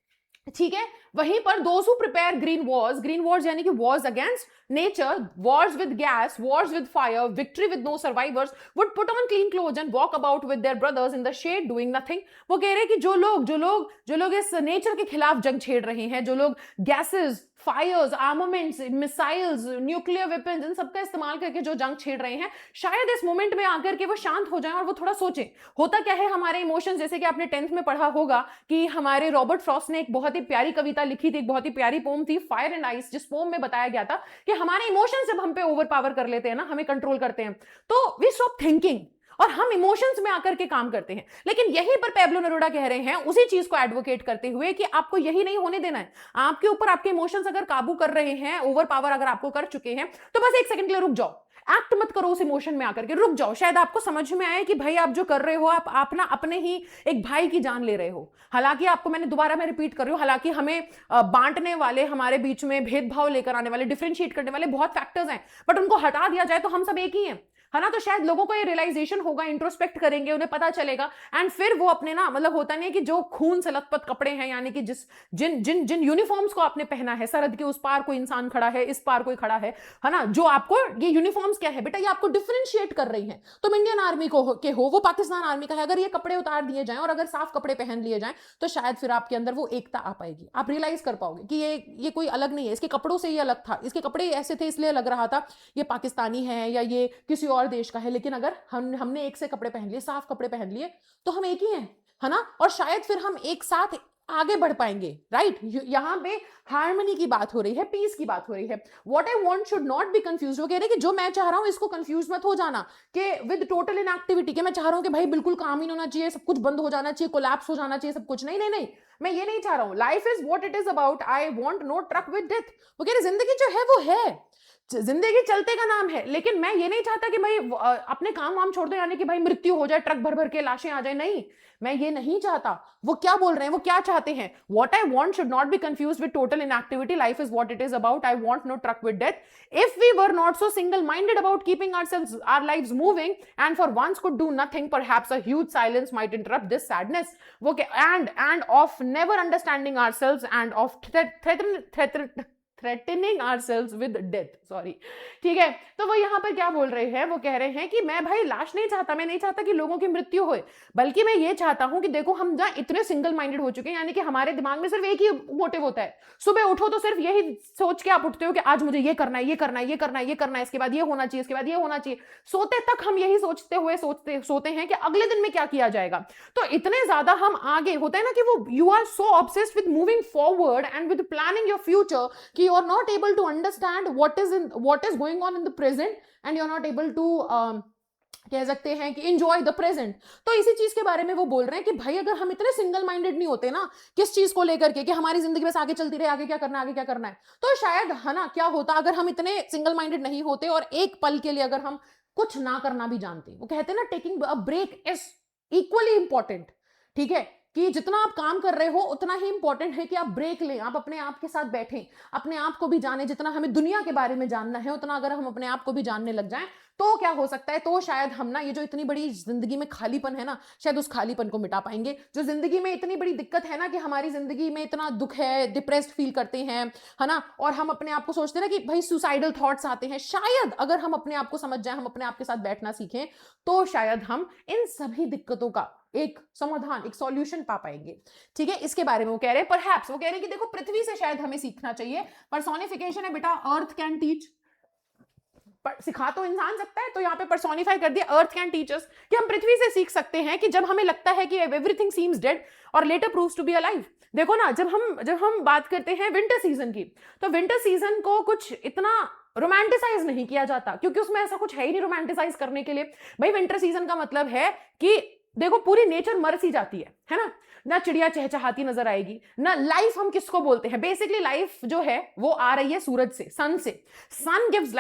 ठीक है। वहीं पर those who prepare green wars यानी कि wars against nature, wars with gas, wars with fire, victory with no survivors, would put on clean clothes and walk about with their brothers in the shade doing nothing. वो कह रहे हैं कि जो लोग इस नेचर के खिलाफ जंग छेड़ रहे हैं, जो लोग gases, fires, armaments, missiles, nuclear weapons, इन सबका इस्तेमाल करके जो जंग छेड़ रहे हैं, शायद इस मोमेंट में आकर के वो शांत हो जाएं और वो थोड़ा सोचें। होता क्या है, हमारे इमोशंस, जैसे कि आपने 10th में पढ़ा होगा कि हमारे रॉबर्ट फ्रॉस्ट ने एक बहुत ही प्यारी कविता लिखी थी, एक बहुत ही प्यारी पोम थी फायर एंड आइस, जिस पोम में बताया गया था कि हमारे इमोशंस जब हम पे ओवर पावर कर लेते हैं ना, हमें कंट्रोल करते हैं, तो वी स्टॉप थिंकिंग और हम इमोशंस में आकर के काम करते हैं। लेकिन यहीं पर पैब्लो नेरुदा कह रहे हैं, उसी चीज को एडवोकेट करते हुए, कि आपको यही नहीं होने देना है। आपके ऊपर आपके इमोशंस अगर काबू कर रहे हैं, ओवर पावर अगर आपको कर चुके हैं, तो बस एक सेकंड के लिए रुक जाओ, एक्ट मत करो उस इमोशन में आकर के, रुक जाओ। शायद आपको समझ में आए कि भाई आप जो कर रहे हो, आप ना अपने ही एक भाई की जान ले रहे हो। हालांकि आपको मैं रिपीट कर रही हूं, हालांकि हमें बांटने वाले, हमारे बीच में भेदभाव लेकर आने वाले, डिफरेंशिएट करने वाले बहुत फैक्टर्स हैं, बट उनको हटा दिया जाए तो हम सब एक ही हैं, है ना। तो शायद लोगों को ये रियलाइजेशन होगा, इंट्रोस्पेक्ट करेंगे, उन्हें पता चलेगा, एंड फिर वो अपने ना, मतलब होता नहीं कि जो खून से लथपथ कपड़े हैं, यानी कि जिन जिन जिन यूनिफॉर्म्स को आपने पहना है, सरहद के उस पार कोई इंसान खड़ा है, इस पार कोई खड़ा है ना, जो आपको ये यूनिफॉर्म्स क्या है बेटा, ये आपको डिफरेंशिएट कर रही है। तुम इंडियन आर्मी को के हो, वो पाकिस्तान आर्मी का है, अगर ये कपड़े उतार दिए जाएं और अगर साफ कपड़े पहन लिए जाएं, तो शायद फिर आपके अंदर वो एकता आ पाएगी, आप रियलाइज कर पाओगे कि ये कोई अलग नहीं है, इसके कपड़ों से ये अलग था, इसके कपड़े ऐसे थे इसलिए लग रहा था ये पाकिस्तानी है या ये किसी और देश का है, लेकिन अगर हमने एक से कपड़े पहन लिए, साफ कपड़े पहन लिए, तो हम एक ही हैं, है ना। और शायद फिर हम एक साथ आगे बढ़ पाएंगे, राइट। यहां पे हार्मनी की बात हो रही है, पीस की बात हो रही है। What I want should not be confuse. वो कह रहे हैं कि जो मैं चाह रहा हूं इसको कंफ्यूज मत हो जाना कि विद टोटल इनएक्टिविटी, के मैं चाह रहा हूं कि भाई बिल्कुल काम ही नहीं होना चाहिए, सब कुछ बंद हो जाना चाहिए, कोलैप्स हो जाना चाहिए सब कुछ, नहीं नहीं नहीं, मैं ये नहीं चाह रहा हूं। Life is what it is about, I want no truck with death. वो कह रहे जिंदगी जो है वो है, जिंदगी चलते का नाम है, लेकिन मैं ये नहीं चाहता कि भाई अपने काम वाम छोड़ दो, यानी कि भाई मृत्यु हो जाए, ट्रक भर भर के लाशें आ जाए, नहीं, मैं ये नहीं चाहता। वो क्या बोल रहे हैं, वो क्या चाहते हैं, what I want should not be confused with total inactivity, life is what it is about, I want no truck with death. If we were not so single minded about keeping ourselves our lives moving and for once could do nothing, perhaps a huge silence might interrupt this sadness. वो and of never understanding ourselves and of threatening ourselves with death, sorry. ठीक है, तो वो यहां पर क्या बोल रहे हैं, वो कह रहे हैं कि मैं भाई लाश नहीं चाहता, मैं नहीं चाहता कि लोगों की मृत्यु होए, बल्कि मैं ये चाहता हूं कि देखो हम जहां इतने सिंगल माइंडेड हो चुके हैं, यानी कि हमारे दिमाग में सिर्फ एक ही मोटिव होता है, सुबह उठो तो सिर्फ यही सोच के आप उठते हो कि आज मुझे ये करना है, ये करना है, ये करना है, ये करना है, इसके बाद ये होना चाहिए, इसके बाद ये होना चाहिए। सोते तक हम यही सोचते हुए सोते हैं कि अगले दिन में क्या किया जाएगा। तो इतने ज्यादा हम आगे होते हैं ना कि वो you are so obsessed with moving forward and with planning your future कि you are not able to understand what is going on in the present and you are not able to कह सकते हैं कि enjoy the present। तो इसी चीज के बारे में वो बोल रहे हैं कि भाई अगर हम इतने सिंगल माइंडेड नहीं होते ना किस चीज को लेकर के कि हमारी जिंदगी बस आगे चलती रहे, आगे क्या करना है, आगे क्या करना है, तो शायद है ना क्या होता अगर हम इतने सिंगल माइंडेड नहीं होते और एक पल के लिए अगर हम कुछ ना करना भी जानते। वो कहते हैं ना taking a break is equally important. ठीक है, कि जितना आप काम कर रहे हो उतना ही इंपॉर्टेंट है कि आप ब्रेक लें, आप अपने आप के साथ बैठें, अपने आप को भी जाने। जितना हमें दुनिया के बारे में जानना है उतना अगर हम अपने आप को भी जानने लग जाएं तो क्या हो सकता है, तो शायद हम ना ये जो इतनी बड़ी जिंदगी में खालीपन है ना, शायद उस खालीपन को मिटा पाएंगे। जो जिंदगी में इतनी बड़ी दिक्कत है ना कि हमारी जिंदगी में इतना दुख है, डिप्रेस्ड फील करते हैं, है ना, और हम अपने आप को सोचते हैं ना कि भाई सुसाइडल थॉट्स आते हैं, शायद अगर हम अपने आप को समझ जाएं, हम अपने आप के साथ बैठना सीखें, तो शायद हम इन सभी दिक्कतों का एक समाधान, एक सॉल्यूशन पा पाएंगे। ठीक है, इसके बारे में वो कह रहे हैं परहैप्स, वो कह रहे हैं कि देखो पृथ्वी से शायद हमें सीखना चाहिए। पर्सोनिफिकेशन है बेटा, अर्थ कैन टीच, सिखा तो इंसान सकता है, तो यहाँ पे पर्सोनिफाई कर दिया, अर्थ कैन टीच अस, कि हम पृथ्वी से सीख सकते हैं कि जब हमें लगता है कि एवरीथिंग सीम्स डेड और later proves to be alive. देखो ना, जब हम बात करते हैं विंटर सीजन की, तो विंटर सीजन को कुछ इतना रोमांटिसाइज नहीं किया जाता क्योंकि उसमें ऐसा कुछ है ही नहीं रोमांटिसाइज करने के लिए। भाई विंटर सीजन का मतलब है कि देखो पूरी नेचर मर सी जाती है ना, ना चिड़िया चहचहाती नजर आएगी, ना लाइफ हम किसको बोलते हैं, बेसिकली लाइफ जो है वो आ रही है सूरज से, सन से, sun gives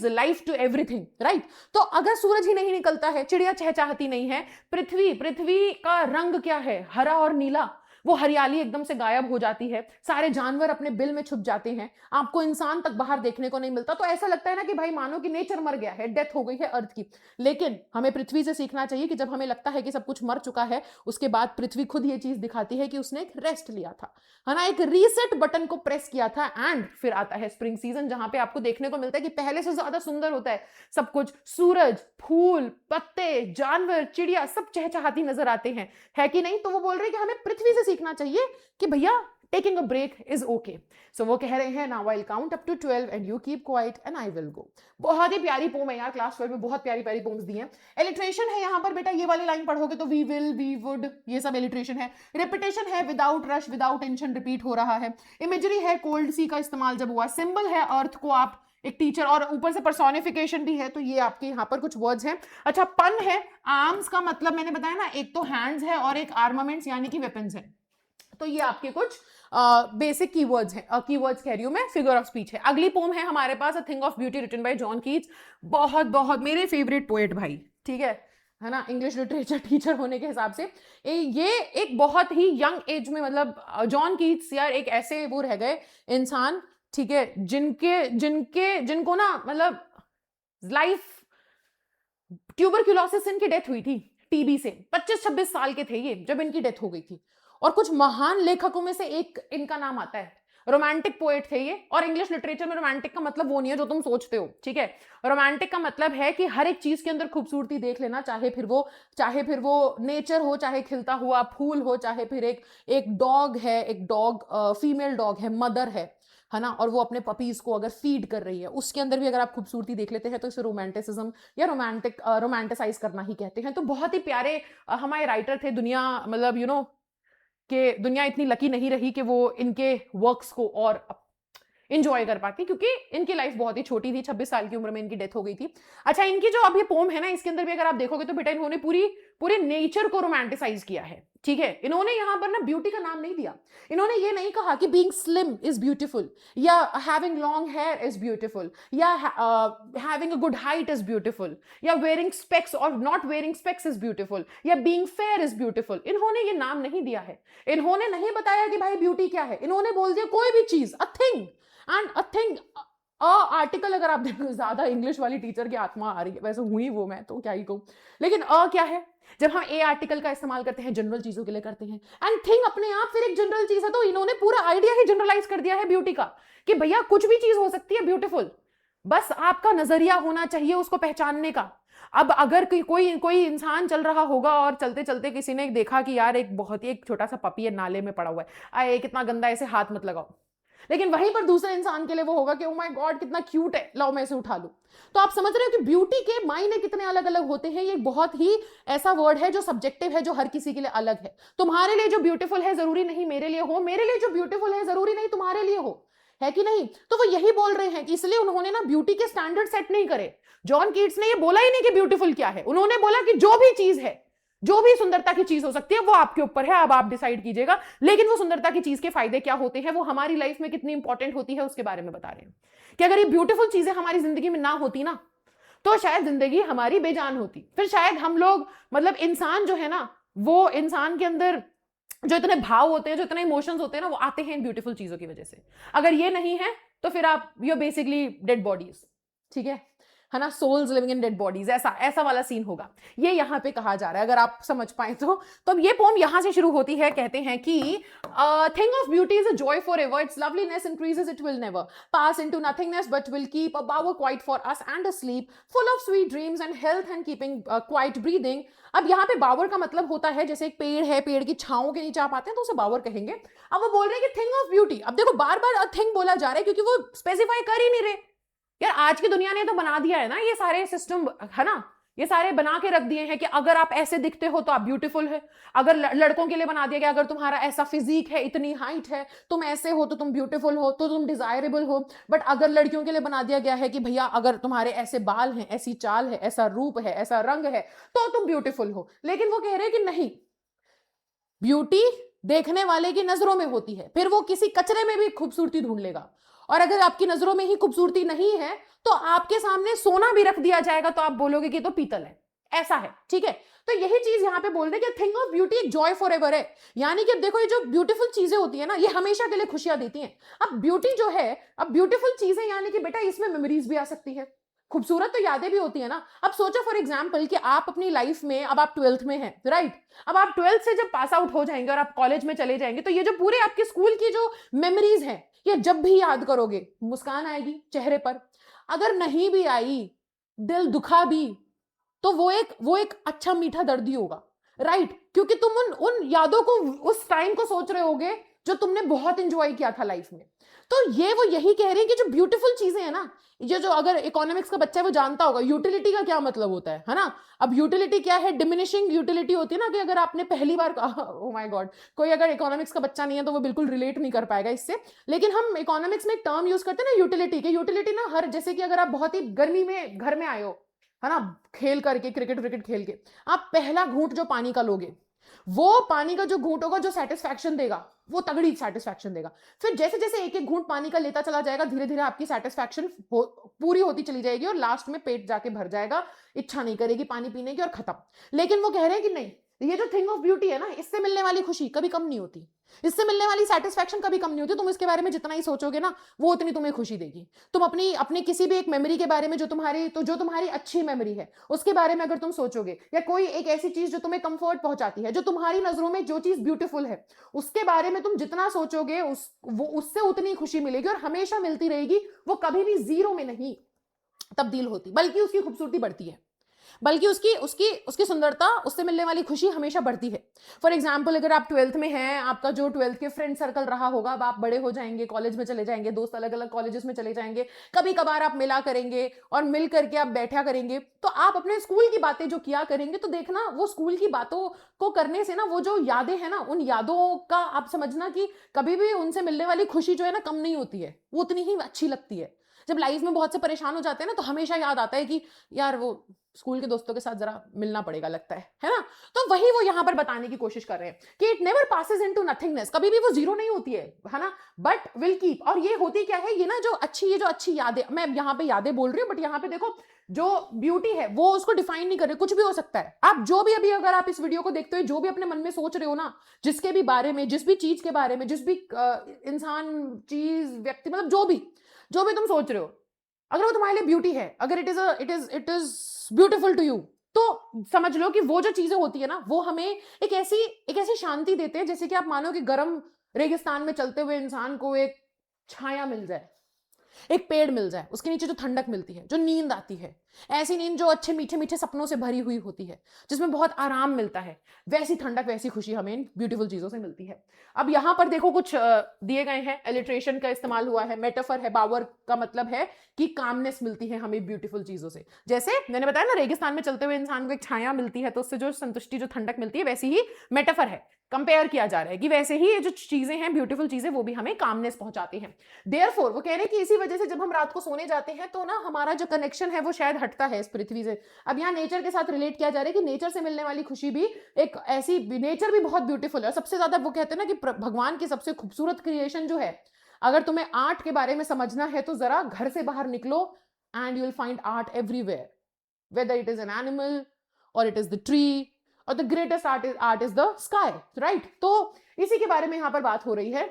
life to everything, right. तो अगर सूरज ही नहीं निकलता है, चिड़िया चहचहाती नहीं है, पृथ्वी का रंग क्या है, हरा और नीला, वो हरियाली एकदम से गायब हो जाती है, सारे जानवर अपने बिल में छुप जाते हैं, आपको इंसान तक बाहर देखने को नहीं मिलता, तो ऐसा लगता है ना कि भाई मानो कि नेचर मर गया है, डेथ हो गई है अर्थ की। लेकिन हमें पृथ्वी से सीखना चाहिए कि जब हमें लगता है कि सब कुछ मर चुका है, उसके बाद पृथ्वी खुद ये चीज दिखाती है कि उसने एक रेस्ट लिया था, है ना, एक रीसेट बटन को प्रेस किया था। एंड फिर आता है स्प्रिंग सीजन, जहां पे आपको देखने को मिलता है कि पहले से ज्यादा सुंदर होता है सब कुछ, सूरज, फूल, पत्ते, जानवर, चिड़िया सब चहचहाती नजर आते हैं, है कि नहीं। तो वो बोल रहे हैं कि हमें पृथ्वी से सीखना चाहिए कि भैया taking a break is okay. So वो कह रहे हैं now I will count up to 12 and you keep quiet and I will go. बहुत ही प्यारी पोम है यार, क्लास 12 में बहुत प्यारी प्यारी पोम्स दी हैं। एलिट्रेशन है यहाँ पर बेटा, ये वाली लाइन पढ़ोगे तो वी विल, वी वुड, ये सब एलिट्रेशन है। रिपीटेशन है, without rush, without tension repeat हो रहा है। इमेजरी है, कोल्ड सी का इस्तेमाल जब हुआ। सिंबल है अर्थ को आप एक टीचर, और ऊपर से पर्सोनिफिकेशन भी है, तो ये आपके यहाँ पर कुछ वर्ड्स हैं। अच्छा, पन है, आर्म्स का मतलब मैंने बताया ना, एक तो हैंड्स है और एक आर्मामेंट्स यानी कि वेपन्स है। तो ये आपके कुछ बेसिक कीवर्ड्स हैं, कीवर्ड्स कह रही हूं मैं, फिगर ऑफ स्पीच है। अगली पोम है हमारे पास a thing of beauty written by John Keats, बहुत बहुत मेरे फेवरेट पोएट भाई, ठीक है ना, इंग्लिश लिटरेचर टीचर होने के हिसाब से ये एक बहुत ही यंग एज में, मतलब जॉन कीट्स यार एक ऐसे वो रह गए इंसान, ठीक है, जिनको ना मतलब लाइफ, ट्यूबरक्यूलोसिस इनकी डेथ हुई थी, टीबी से, 25-26 साल के थे ये जब इनकी डेथ हो गई थी। और कुछ महान लेखकों में से एक इनका नाम आता है, रोमांटिक पोएट थे ये। और इंग्लिश लिटरेचर में रोमांटिक का मतलब वो नहीं है जो तुम सोचते हो, ठीक है। रोमांटिक का मतलब है कि हर एक चीज के अंदर खूबसूरती देख लेना, चाहे फिर वो नेचर हो, चाहे खिलता हुआ फूल हो, चाहे फिर एक डॉग है, एक डॉग फीमेल डॉग है, मदर है ना, और वो अपने पपीज को अगर फीड कर रही है, उसके अंदर भी अगर आप खूबसूरती देख लेते हैं तो इसे रोमांटिसिज्म या रोमांटिसाइज करना ही कहते हैं। तो बहुत ही प्यारे हमारे राइटर थे। दुनिया मतलब कि दुनिया इतनी लकी नहीं रही कि वो इनके वर्क्स को और इंजॉय कर पाती, क्योंकि इनकी लाइफ बहुत ही छोटी थी, 26 साल की उम्र में इनकी डेथ हो गई थी। अच्छा, इनकी जो अब ये पोम है ना, इसके अंदर भी अगर आप देखोगे तो बेटा इन्होंने पूरे नेचर को रोमांटिसाइज किया है, ठीक है। इन्होंने यहां पर ना ब्यूटी का नाम नहीं दिया, इन्होंने ये नहीं कहा कि बीइंग स्लिम इज ब्यूटीफुल, या having long hair is beautiful, या having a good height is beautiful, या वेयरिंग स्पेक्स और not wearing specs is beautiful, या बीइंग फेयर इज ब्यूटीफुल। इन्होंने ये नाम नहीं दिया है, इन्होंने नहीं बताया कि भाई ब्यूटी क्या है, इन्होंने बोल दिया कोई भी चीज, a thing. And a thing, article, अगर आप देखो, ज्यादा इंग्लिश वाली टीचर की आत्मा आ रही है, वैसे हुई वो, मैं तो क्या ही कहूं, लेकिन क्या है, जब हम ए आर्टिकल का इस्तेमाल करते हैं जनरल चीजों के लिए करते हैं, एंड थिंग अपने आप फिर एक जनरल चीज है, तो इन्होंने पूरा आइडिया ही जनरलाइज कर दिया है ब्यूटी का, कि भैया कुछ भी चीज हो सकती है ब्यूटीफुल, बस आपका नजरिया होना चाहिए उसको पहचानने का। अब अगर कोई इंसान चल रहा होगा और चलते चलते किसी ने देखा कि यार एक छोटा सा पपी है नाले में पड़ा हुआ है, आए कितना गंदा, ऐसे हाथ मत लगाओ, लेकिन वहीं पर दूसरे इंसान के लिए वो होगा कि ओ माय गॉड कितना क्यूट है, लाओ मैं इसे उठा लूं। तो आप समझ रहे हो कि ब्यूटी के मायने कितने अलग अलग होते हैं। ये बहुत ही ऐसा वर्ड है जो सब्जेक्टिव है, जो हर किसी के लिए अलग है। तुम्हारे लिए जो ब्यूटीफुल है जरूरी नहीं मेरे लिए हो, मेरे लिए जो ब्यूटीफुल है जरूरी नहीं तुम्हारे लिए हो, है कि नहीं। तो वो यही बोल रहे हैं कि इसलिए उन्होंने ना ब्यूटी के स्टैंडर्ड सेट नहीं करे। जॉन कीट्स ने ये बोला ही नहीं कि ब्यूटीफुल क्या है, उन्होंने बोला कि जो भी चीज है, जो भी सुंदरता की चीज हो सकती है, वो आपके ऊपर है, अब आप डिसाइड कीजिएगा। लेकिन वो सुंदरता की चीज के फायदे क्या होते हैं, वो हमारी लाइफ में कितनी इंपॉर्टेंट होती है, उसके बारे में बता रहे हैं कि अगर ये ब्यूटीफुल चीजें हमारी जिंदगी में ना होती ना, तो शायद जिंदगी हमारी बेजान होती। फिर शायद हम लोग, मतलब इंसान जो है ना, वो इंसान के अंदर जो इतने भाव होते हैं, जो इतने इमोशंस होते हैं ना, वो आते हैं इन ब्यूटीफुल चीजों की वजह से। अगर ये नहीं है तो फिर आप you are basically dead bodies, ठीक है ना, souls living in dead bodies, ऐसा वाला सीन होगा। ये यहां पे कहा जा रहा है, अगर आप समझ पाए तो। अब ये पोम यहां से शुरू होती है, कहते हैं कि thing of beauty is a joy for ever, its loveliness increases, it will never pass into nothingness but will keep a bower quiet for us and a sleep full of sweet dreams and health and keeping quiet breathing. अब यहाँ पे बावर का मतलब होता है, जैसे एक पेड़ है, पेड़ की छांव के नीचे आप आते हैं तो उसे बावर कहेंगे। अब वो बोल रहे हैं कि थिंग ऑफ ब्यूटी, अब देखो बार बार अ थिंग बोला जा रहा है क्योंकि वो स्पेसिफाई कर ही नहीं रहे। यार आज की दुनिया ने तो बना दिया है ना ये सारे सिस्टम, है ना, ये सारे बना के रख दिए हैं कि अगर आप ऐसे दिखते हो तो आप ब्यूटीफुल है। अगर लड़कों के लिए बना दिया गया, अगर तुम्हारा ऐसा फिजिक है, इतनी हाइट है, तुम ऐसे हो तो तुम ब्यूटीफुल हो, तो तुम डिजायरेबल हो। बट अगर लड़कियों के लिए बना दिया गया है कि भैया अगर तुम्हारे ऐसे बाल हैं, ऐसी चाल है, ऐसा रूप है, ऐसा रंग है, तो तुम ब्यूटीफुल हो। लेकिन वो कह रहे हैं कि नहीं, ब्यूटी देखने वाले की नजरों में होती है, फिर वो किसी कचरे में भी खूबसूरती ढूंढ लेगा। और अगर आपकी नजरों में ही खूबसूरती नहीं है तो आपके सामने सोना भी रख दिया जाएगा तो आप बोलोगे कि तो पीतल है, ऐसा है। ठीक है, तो यही चीज यहां पे बोल दे कि थिंग ऑफ ब्यूटी एक जॉय फॉर एवर है। यानी कि देखो, ये जो ब्यूटीफुल चीजें होती है ना, ये हमेशा के लिए खुशियां देती हैं। अब ब्यूटी जो है, अब ब्यूटीफुल चीजें यानी कि बेटा इसमें मेमोरीज भी आ सकती है, खूबसूरत तो यादें भी होती है ना। अब सोचो फॉर एग्जाम्पल कि आप अपनी लाइफ में, अब आप 12th में हैं, राइट। अब आप 12th से जब पास आउट हो जाएंगे और आप कॉलेज में चले जाएंगे, तो ये जो पूरे आपके स्कूल की जो मेमोरीज हैं, ये जब भी याद करोगे मुस्कान आएगी चेहरे पर। अगर नहीं भी आई, दिल दुखा भी, तो वो एक अच्छा मीठा दर्द ही होगा, राइट। क्योंकि तुम उन यादों को, उस टाइम को सोच रहे होगे जो तुमने बहुत इंजॉय किया था लाइफ में। तो ये वो यही कह रहे हैं कि जो ब्यूटीफुल चीजें हैं ना, ये जो अगर इकोनॉमिक्स का बच्चा है वो जानता होगा यूटिलिटी का क्या मतलब होता है ना। अब यूटिलिटी क्या है? डिमिनिशिंग यूटिलिटी होती है ना, कि अगर आपने पहली बार ओ माय गॉड, कोई अगर इकोनॉमिक्स का बच्चा नहीं है तो वो बिल्कुल रिलेट नहीं कर पाएगा इससे। लेकिन हम इकोनॉमिक्स में एक टर्म यूज करते हैं ना यूटिलिटी के। यूटिलिटी ना, हर, जैसे कि अगर आप बहुत ही गर्मी में घर में आए हो, है ना, खेल करके, क्रिकेट विकेट खेल के, आप पहला घूंट जो पानी का लोगे, वो पानी का जो घूंट होगा, जो सेटिस्फैक्शन देगा, वो तगड़ी सेटिस्फैक्शन देगा। फिर जैसे जैसे एक एक घूंट पानी का लेता चला जाएगा, धीरे धीरे आपकी सेटिस्फैक्शन पूरी होती चली जाएगी और लास्ट में पेट जाके भर जाएगा, इच्छा नहीं करेगी पानी पीने की और खत्म। लेकिन वो कह रहे हैं कि नहीं, ये जो थिंग ऑफ ब्यूटी है ना, इससे मिलने वाली खुशी कभी कम नहीं होती, इससे मिलने वाली सेटिस्फैक्शन कभी कम नहीं होती। तुम इसके बारे में जितना ही सोचोगे ना, वो उतनी तुम्हें खुशी देगी। तुम अपनी अपनी किसी भी एक मेमोरी के बारे में, जो तुम्हारी अच्छी मेमोरी है, उसके बारे में अगर तुम सोचोगे, या कोई एक ऐसी चीज जो तुम्हें कंफर्ट पहुंचाती है, जो तुम्हारी नजरों में जो चीज ब्यूटीफुल है, उसके बारे में तुम जितना सोचोगे, उससे उतनी खुशी मिलेगी, और हमेशा मिलती रहेगी। वो कभी भी जीरो में नहीं तब्दील होती, बल्कि उसकी खूबसूरती बढ़ती है, बल्कि उसकी उसकी उसकी सुंदरता, उससे मिलने वाली खुशी हमेशा बढ़ती है। फॉर एग्जाम्पल, अगर आप 12th में हैं, आपका जो 12th के फ्रेंड सर्कल रहा होगा, अब आप बड़े हो जाएंगे, कॉलेज में चले जाएंगे, दोस्त अलग अलग कॉलेजेस में चले जाएंगे, कभी कभार आप मिला करेंगे और मिल करके आप बैठा करेंगे, तो आप अपने स्कूल की बातें जो किया करेंगे, तो देखना वो स्कूल की बातों को करने से ना, वो जो यादें हैं ना, उन यादों का आप समझना कि कभी भी उनसे मिलने वाली खुशी जो है ना, कम नहीं होती है, वो उतनी ही अच्छी लगती है। जब लाइफ में बहुत से परेशान हो जाते हैं ना, तो हमेशा याद आता है कि यार वो स्कूल के दोस्तों के साथ जरा मिलना पड़ेगा, लगता है ना। तो वही वो यहां पर बताने की कोशिश कर रहे हैं कि it never passes into nothingness, कभी भी वो जीरो नहीं होती है ना, बट विल कीप। और ये होती क्या है, ये ना जो अच्छी यादें, मैं यहां पे यादें बोल रही हूं, बट यहां पे देखो जो ब्यूटी है वो उसको डिफाइन नहीं कर रहे, कुछ भी हो सकता है। आप जो भी अभी अगर आप इस वीडियो को देखते हो, जो भी अपने मन में सोच रहे हो ना, जिसके भी बारे में, जिस भी चीज के बारे में, जिस भी इंसान, चीज, व्यक्ति, मतलब जो भी तुम सोच रहे हो, अगर वो तुम्हारे लिए ब्यूटी है, अगर it is beautiful to you, तो समझ लो कि वो जो चीजें होती है ना, वो हमें एक ऐसी शांति देते हैं, जैसे कि आप मानो कि गर्म रेगिस्तान में चलते हुए इंसान को एक छाया मिल जाए, एक पेड़ मिल जाए, उसके नीचे जो ठंडक मिलती है, जो नींद आती है, ऐसी नींद जो अच्छे मीठे मीठे सपनों से भरी हुई होती है, जिसमें बहुत आराम मिलता है, वैसी ठंडक, वैसी खुशी हमें इन ब्यूटीफुल चीजों से मिलती है। अब यहां पर देखो कुछ दिए गए हैं, एलिट्रेशन का इस्तेमाल हुआ है, मेटाफर है, बावर का मतलब है कि कामनेस मिलती है हमें ब्यूटीफुल चीजों से। जैसे मैंने बताया ना, रेगिस्तान में चलते हुए इंसान को एक छाया मिलती है, तो उससे जो संतुष्टि, जो ठंडक मिलती है, वैसी ही मेटाफर है, कंपेयर किया जा रहा है कि वैसे ही ये जो चीजें हैं, ब्यूटीफुल चीजें, वो भी हमें कामनेस पहुंचाती हैं। देयरफॉर वो कह रहे हैं कि इसी वजह से जब हम रात को सोने जाते हैं, तो ना हमारा जो कनेक्शन है वो शायद हटता है इस पृथ्वी से। अब यहाँ नेचर के साथ रिलेट किया जा रहा है कि नेचर से मिलने वाली खुशी भी एक ऐसी, नेचर भी बहुत ब्यूटीफुल है। और सबसे ज्यादा वो कहते हैं ना कि भगवान की सबसे खूबसूरत क्रिएशन जो है, अगर तुम्हें आर्ट के बारे में समझना है, तो जरा घर से बाहर निकलो and you will find art everywhere, whether it is an animal और इट इज द ट्री, और the greatest art is the sky, right. तो इसी के बारे में यहां पर बात हो रही है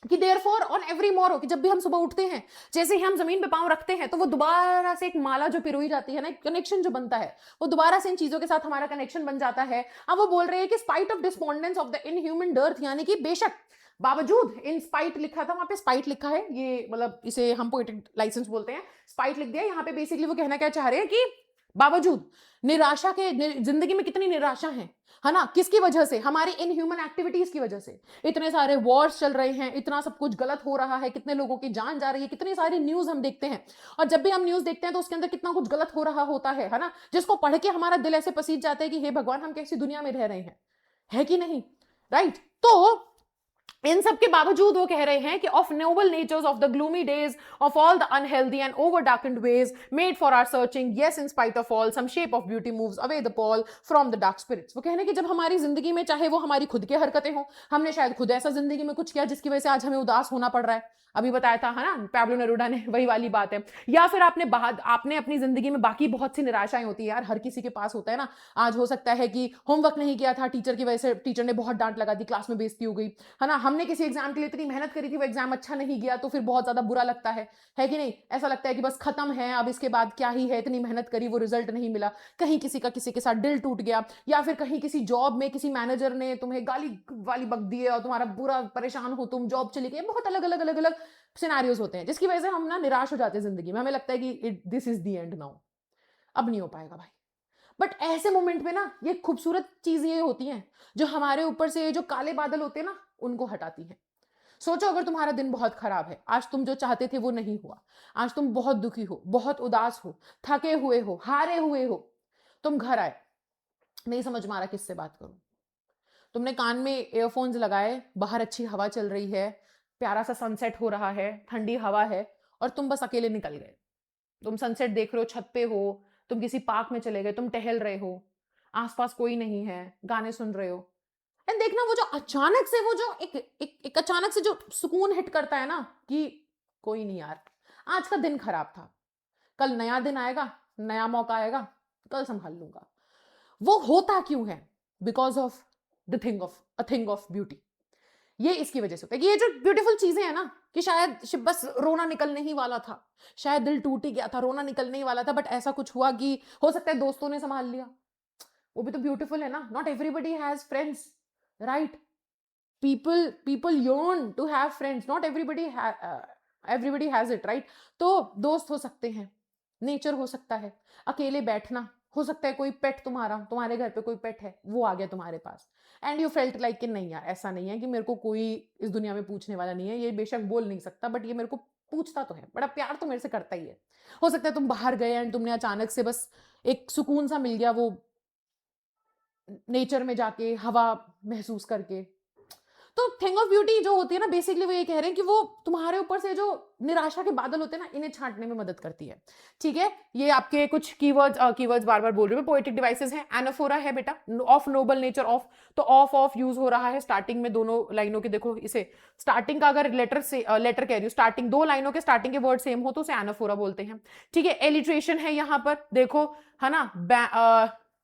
कि देयरफॉर ऑन एवरी मॉरो, कि जब भी हम सुबह उठते हैं, जैसे ही हम जमीन पे पांव रखते हैं, तो वो दोबारा से एक माला जो पिरोई जाती है ना, एक कनेक्शन जो बनता है, वो दोबारा से इन चीजों के साथ हमारा कनेक्शन बन जाता है। अब वो बोल रहे हैं कि spite of despondence of the inhuman dearth, यानी कि बेशक, बावजूद, इन स्पाइट लिखा था, वहां पे स्पाइट लिखा है, ये मतलब इसे हम पोएटिक लाइसेंस बोलते हैं, स्पाइट लिख दिया। यहाँ पे बेसिकली वो कहना क्या चाह रहे हैं कि बावजूद निराशा के, जिंदगी में कितनी निराशा है ना, किसकी वजह से? हमारे इनह्यूमन एक्टिविटीज की वजह से। इतने सारे वॉर्स चल रहे हैं, इतना सब कुछ गलत हो रहा है, कितने लोगों की जान जा रही है, कितनी सारी न्यूज हम देखते हैं, और जब भी हम न्यूज देखते हैं तो उसके अंदर कितना कुछ गलत हो रहा होता है ना, जिसको पढ़ के हमारा दिल ऐसे पसीज जाता है कि हे भगवान, हम कैसी दुनिया में रह रहे हैं, है कि नहीं? राइट? तो इन सब के बावजूद वो कह रहे हैं कि of noble natures of the gloomy days of all the unhealthy and over darkened ways made for our searching, yes in spite of all some shape of beauty moves away the pall from the dark spirits. वो कह रहे हैं कि जब हमारी जिंदगी में, चाहे वो हमारी खुद की हरकतें हो, हमने शायद खुद ऐसा जिंदगी में कुछ किया जिसकी वजह से आज हमें उदास होना पड़ रहा है, अभी बताया था, है ना, पैब्लो नेरूडा ने, वही वाली बात है। या फिर आपने अपनी जिंदगी में बाकी बहुत सी निराशाएं होती है यार, हर किसी के पास होता है ना। आज हो सकता है कि होमवर्क नहीं किया था, टीचर की वजह से टीचर ने बहुत डांट लगा दी, क्लास में बेइज्जती हो गई, है ना। हमने किसी एग्जाम के लिए इतनी मेहनत करी थी, वो एग्जाम अच्छा नहीं गया, तो फिर बहुत ज्यादा बुरा लगता है कि नहीं? ऐसा लगता है कि बस खत्म है, अब इसके बाद क्या ही है, इतनी मेहनत करी, वो रिजल्ट नहीं मिला, कहीं किसी का किसी के साथ दिल टूट गया, या फिर कहीं किसी जॉब में किसी मैनेजर ने तुम्हें गाली वाली बक दी है और तुम्हारा बुरा परेशान हो, तुम जॉब चली गई, बहुत अलग अलग अलग अलग सिनारियोज होते हैं, जिसकी वजह से हम ना निराश हो जाते हैं जिंदगी में, हमें लगता है कि this is the end now, अब नहीं हो पाएगा भाई। बट ऐसे मोमेंट में ना ये खूबसूरत चीज ये होती हैं जो हमारे ऊपर से जो काले बादल होते हैं ना, उनको हटाती हैं। सोचो, अगर तुम्हारा दिन बहुत खराब है, आज तुम जो चाहते थे वो नहीं हुआ, आज तुम बहुत दुखी हो, बहुत उदास हो, थके हुए हो, हारे हुए हो, तुम घर आए, नहीं समझ में आ रहा किससे बात करूं, तुमने कान में ईयरफोन्स लगाए, बाहर अच्छी हवा चल रही है, प्यारा सा सनसेट हो रहा है, ठंडी हवा है, और तुम बस अकेले निकल गए, तुम सनसेट देख रहे हो, छत पे हो, तुम किसी पार्क में चले गए, तुम टहल रहे हो, आसपास कोई नहीं है, गाने सुन रहे हो, एंड देखना वो जो अचानक से, वो जो एक अचानक से जो सुकून हिट करता है ना, कि कोई नहीं यार, आज का दिन खराब था, कल नया दिन आएगा, नया मौका आएगा, कल संभाल लूंगा। वो होता क्यों है? Because of the thing of beauty. ये इसकी वजह से होता है कि ये जो ब्यूटीफुल चीजें हैं ना, कि शायद बस रोना निकलने ही वाला था, शायद दिल टूट ही गया था, रोना निकलने ही वाला था, बट ऐसा कुछ हुआ कि हो सकता है दोस्तों ने संभाल लिया, वो भी तो ब्यूटीफुल है ना। Not everybody has friends, right? people yearn to have friends, not everybody has it, right? तो दोस्त हो सकते हैं, नेचर हो सकता है, अकेले बैठना हो सकता है, कोई पेट, तुम्हारे घर पे कोई पेट है, वो आ गया तुम्हारे पास, एंड यू फेल्ट लाइक कि नहीं यार, ऐसा नहीं है कि मेरे को कोई इस दुनिया में पूछने वाला नहीं है, ये बेशक बोल नहीं सकता, बट ये मेरे को पूछता तो है, बड़ा प्यार तो मेरे से करता ही है। हो सकता है तुम बाहर गए एंड तुमने अचानक से बस एक सुकून सा मिल गया, वो नेचर में जाके, हवा महसूस करके। तो थिंग ऑफ ब्यूटी जो होती है ना, बेसिकली वो ये कह रहे हैं कि वो तुम्हारे ऊपर से जो निराशा के बादल होते हैं ना, इन्हें छांटने में मदद करती है। ठीक है, ये आपके कुछ कीवर्ड्स बार बार बोल रही हूँ, पोएटिक डिवाइसेस हैं। एनाफोरा है बेटा, ऑफ नोबल नेचर, ऑफ, तो ऑफ यूज हो रहा है स्टार्टिंग में, दोनों लाइनों के, देखो इसे स्टार्टिंग का अगर लेटर कह रही हूँ, स्टार्टिंग दो लाइनों के स्टार्टिंग के वर्ड सेम हो तो उसे एनाफोरा बोलते हैं। ठीक है, एलिट्रेशन है यहाँ पर, देखो, है ना,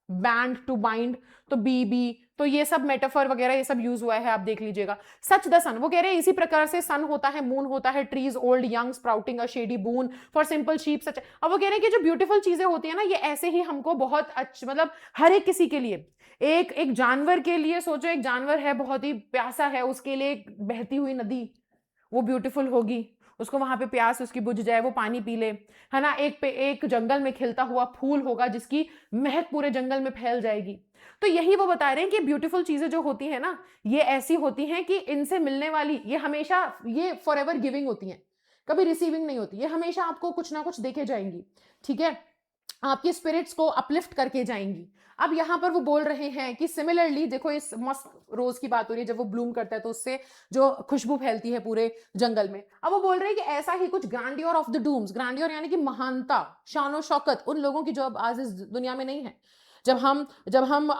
बैंड टू बाइंड, तो बी, तो ये सब मेटाफर वगैरह ये सब यूज हुआ है, आप देख लीजिएगा। सच द सन, वो कह रहे हैं इसी प्रकार से सन होता है, मून होता है, trees old young sprouting a shady boon for simple sheep such. अब वो कह रहे हैं कि जो ब्यूटीफुल चीजें होती है ना, ये ऐसे ही हमको बहुत अच्छा, मतलब हर एक किसी के लिए, एक जानवर के लिए सोचो, एक जानवर है बहुत ही प्यासा है, उसके लिए एक बहती हुई नदी वो ब्यूटीफुल होगी, उसको वहां पे प्यास उसकी बुझ जाए, वो पानी पी ले, है ना। एक जंगल में खिलता हुआ फूल होगा जिसकी महक पूरे जंगल में फैल जाएगी। तो यही वो बता रहे हैं कि ब्यूटीफुल चीजें जो होती है ना, ये ऐसी होती हैं कि इनसे मिलने वाली, ये हमेशा, ये फॉर एवर गिविंग होती हैं, कभी रिसीविंग नहीं होती, ये हमेशा आपको कुछ ना कुछ देके जाएंगी। ठीक है, आपकी स्पिरिट्स को अपलिफ्ट करके जाएंगी। अब यहां पर वो बोल रहे हैं कि सिमिलरली, देखो इस मस्त रोज की बात हो रही है, जब वो ब्लूम करता है तो उससे जो खुशबू फैलती है पूरे जंगल में। अब वो बोल रहे हैं कि ऐसा ही कुछ grandeur of the dooms, grandeur यानी कि महानता, शानो शौकत उन लोगों की जो अब आज इस दुनिया में नहीं है। जब हम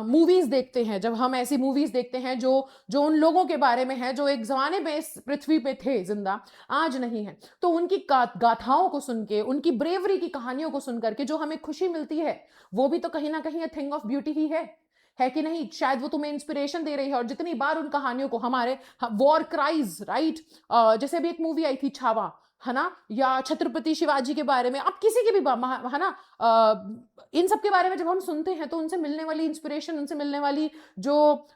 मूवीज देखते हैं, जब हम ऐसी मूवीज देखते हैं जो जो उन लोगों के बारे में है जो एक जमाने में इस पृथ्वी पे थे जिंदा, आज नहीं है, तो उनकी गाथाओं को सुन के, उनकी ब्रेवरी की कहानियों को सुन करके जो हमें खुशी मिलती है, वो भी तो कहीं ना कहीं थिंग ऑफ ब्यूटी ही है कि नहीं? शायद वो तुम्हें इंस्पिरेशन दे रही है, और जितनी बार उन कहानियों को हमारे वॉर क्राइज, राइट, जैसे भी एक मूवी आई थी छावा, है ना, या छत्रपति शिवाजी के बारे में, अब किसी के भी है ना, इन सब के बारे में जब हम सुनते हैं तो उनसे मिलने वाली इंस्पिरेशन, उनसे मिलने वाली जो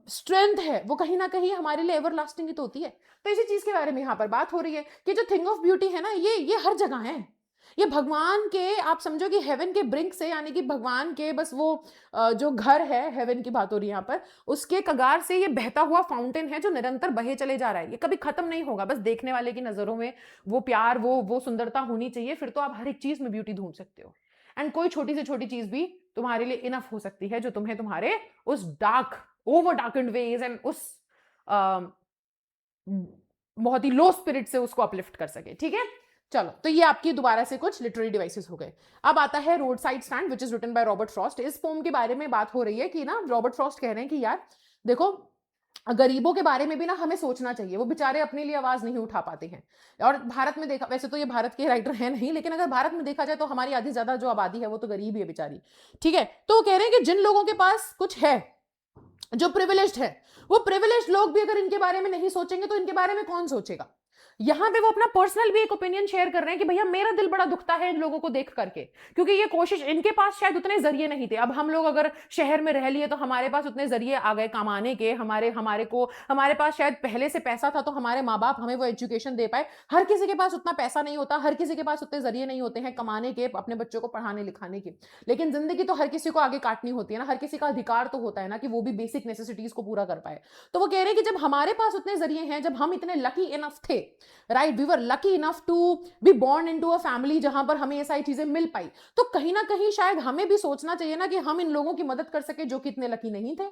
स्ट्रेंथ है, वो कहीं ना कहीं हमारे लिए एवर लास्टिंग ही तो होती है। तो इसी चीज के बारे में यहाँ पर बात हो रही है कि जो थिंग ऑफ ब्यूटी है ना, ये हर जगह है, ये भगवान के, आप समझो कि हेवन के ब्रिंक से, यानी कि भगवान के बस वो जो घर है, हेवन की बात हो रही है यहाँ पर, उसके कगार से ये बहता हुआ फाउंटेन है जो निरंतर बहे चले जा रहा है। ये कभी खत्म नहीं होगा। बस देखने वाले की नजरों में वो प्यार, वो सुंदरता होनी चाहिए, फिर तो आप हर एक चीज में ब्यूटी ढूंढ सकते हो। एंड कोई छोटी से छोटी चीज भी तुम्हारे लिए इनफ हो सकती है जो तुम्हें तुम्हारे उस dark, over darkened veg and उस बहुत ही लो स्पिरिट से उसको अपलिफ्ट कर सके। ठीक है, चलो, तो ये आपकी दोबारा से कुछ लिटरेरी डिवाइसेस हो गए। अब आता है roadside stand which is written by Robert Frost. इस पोम के बारे में बात हो रही है कि ना रॉबर्ट फ्रॉस्ट कह रहे हैं कि यार देखो, गरीबों के बारे में भी ना हमें सोचना चाहिए, वो बेचारे अपने लिए आवाज नहीं उठा पाते हैं। और भारत में देखा, वैसे तो ये भारत के राइटर हैं नहीं, लेकिन अगर भारत में देखा जाए तो हमारी आधी ज्यादा जो आबादी है वो तो गरीब ही है बेचारी। ठीक है, तो वो कह रहे हैं कि जिन लोगों के पास कुछ है, जो प्रिविलेज्ड है, वो प्रिविलेज्ड लोग भी अगर इनके बारे में नहीं सोचेंगे तो इनके बारे में कौन सोचेगा। यहां पे वो अपना पर्सनल भी एक ओपिनियन शेयर कर रहे हैं कि भैया मेरा दिल बड़ा दुखता है इन लोगों को देख करके, क्योंकि ये कोशिश, इनके पास शायद उतने जरिए नहीं थे। अब हम लोग अगर शहर में रह लिए तो हमारे पास उतने जरिए आ गए कमाने के, हमारे पास शायद पहले से पैसा था तो हमारे माँ बाप हमें वो एजुकेशन दे पाए। हर किसी के पास उतना पैसा नहीं होता, हर किसी के पास उतने जरिए नहीं होते हैं कमाने के, अपने बच्चों को पढ़ाने लिखाने के। लेकिन जिंदगी तो हर किसी को आगे काटनी होती है ना, हर किसी का अधिकार तो होता है ना कि वो भी बेसिक नेसेसिटीज को पूरा कर पाए। तो वो कह रहे हैं कि जब हमारे पास उतने जरिए हैं, जब हम इतने लकी इनफ थे, right, we were lucky enough to be born into a family जहां पर हमें ये सारी चीजें मिल पाई, तो कहीं ना कहीं शायद हमें भी सोचना चाहिए ना कि हम इन लोगों की मदद कर सके जो कि इतने लकी नहीं थे।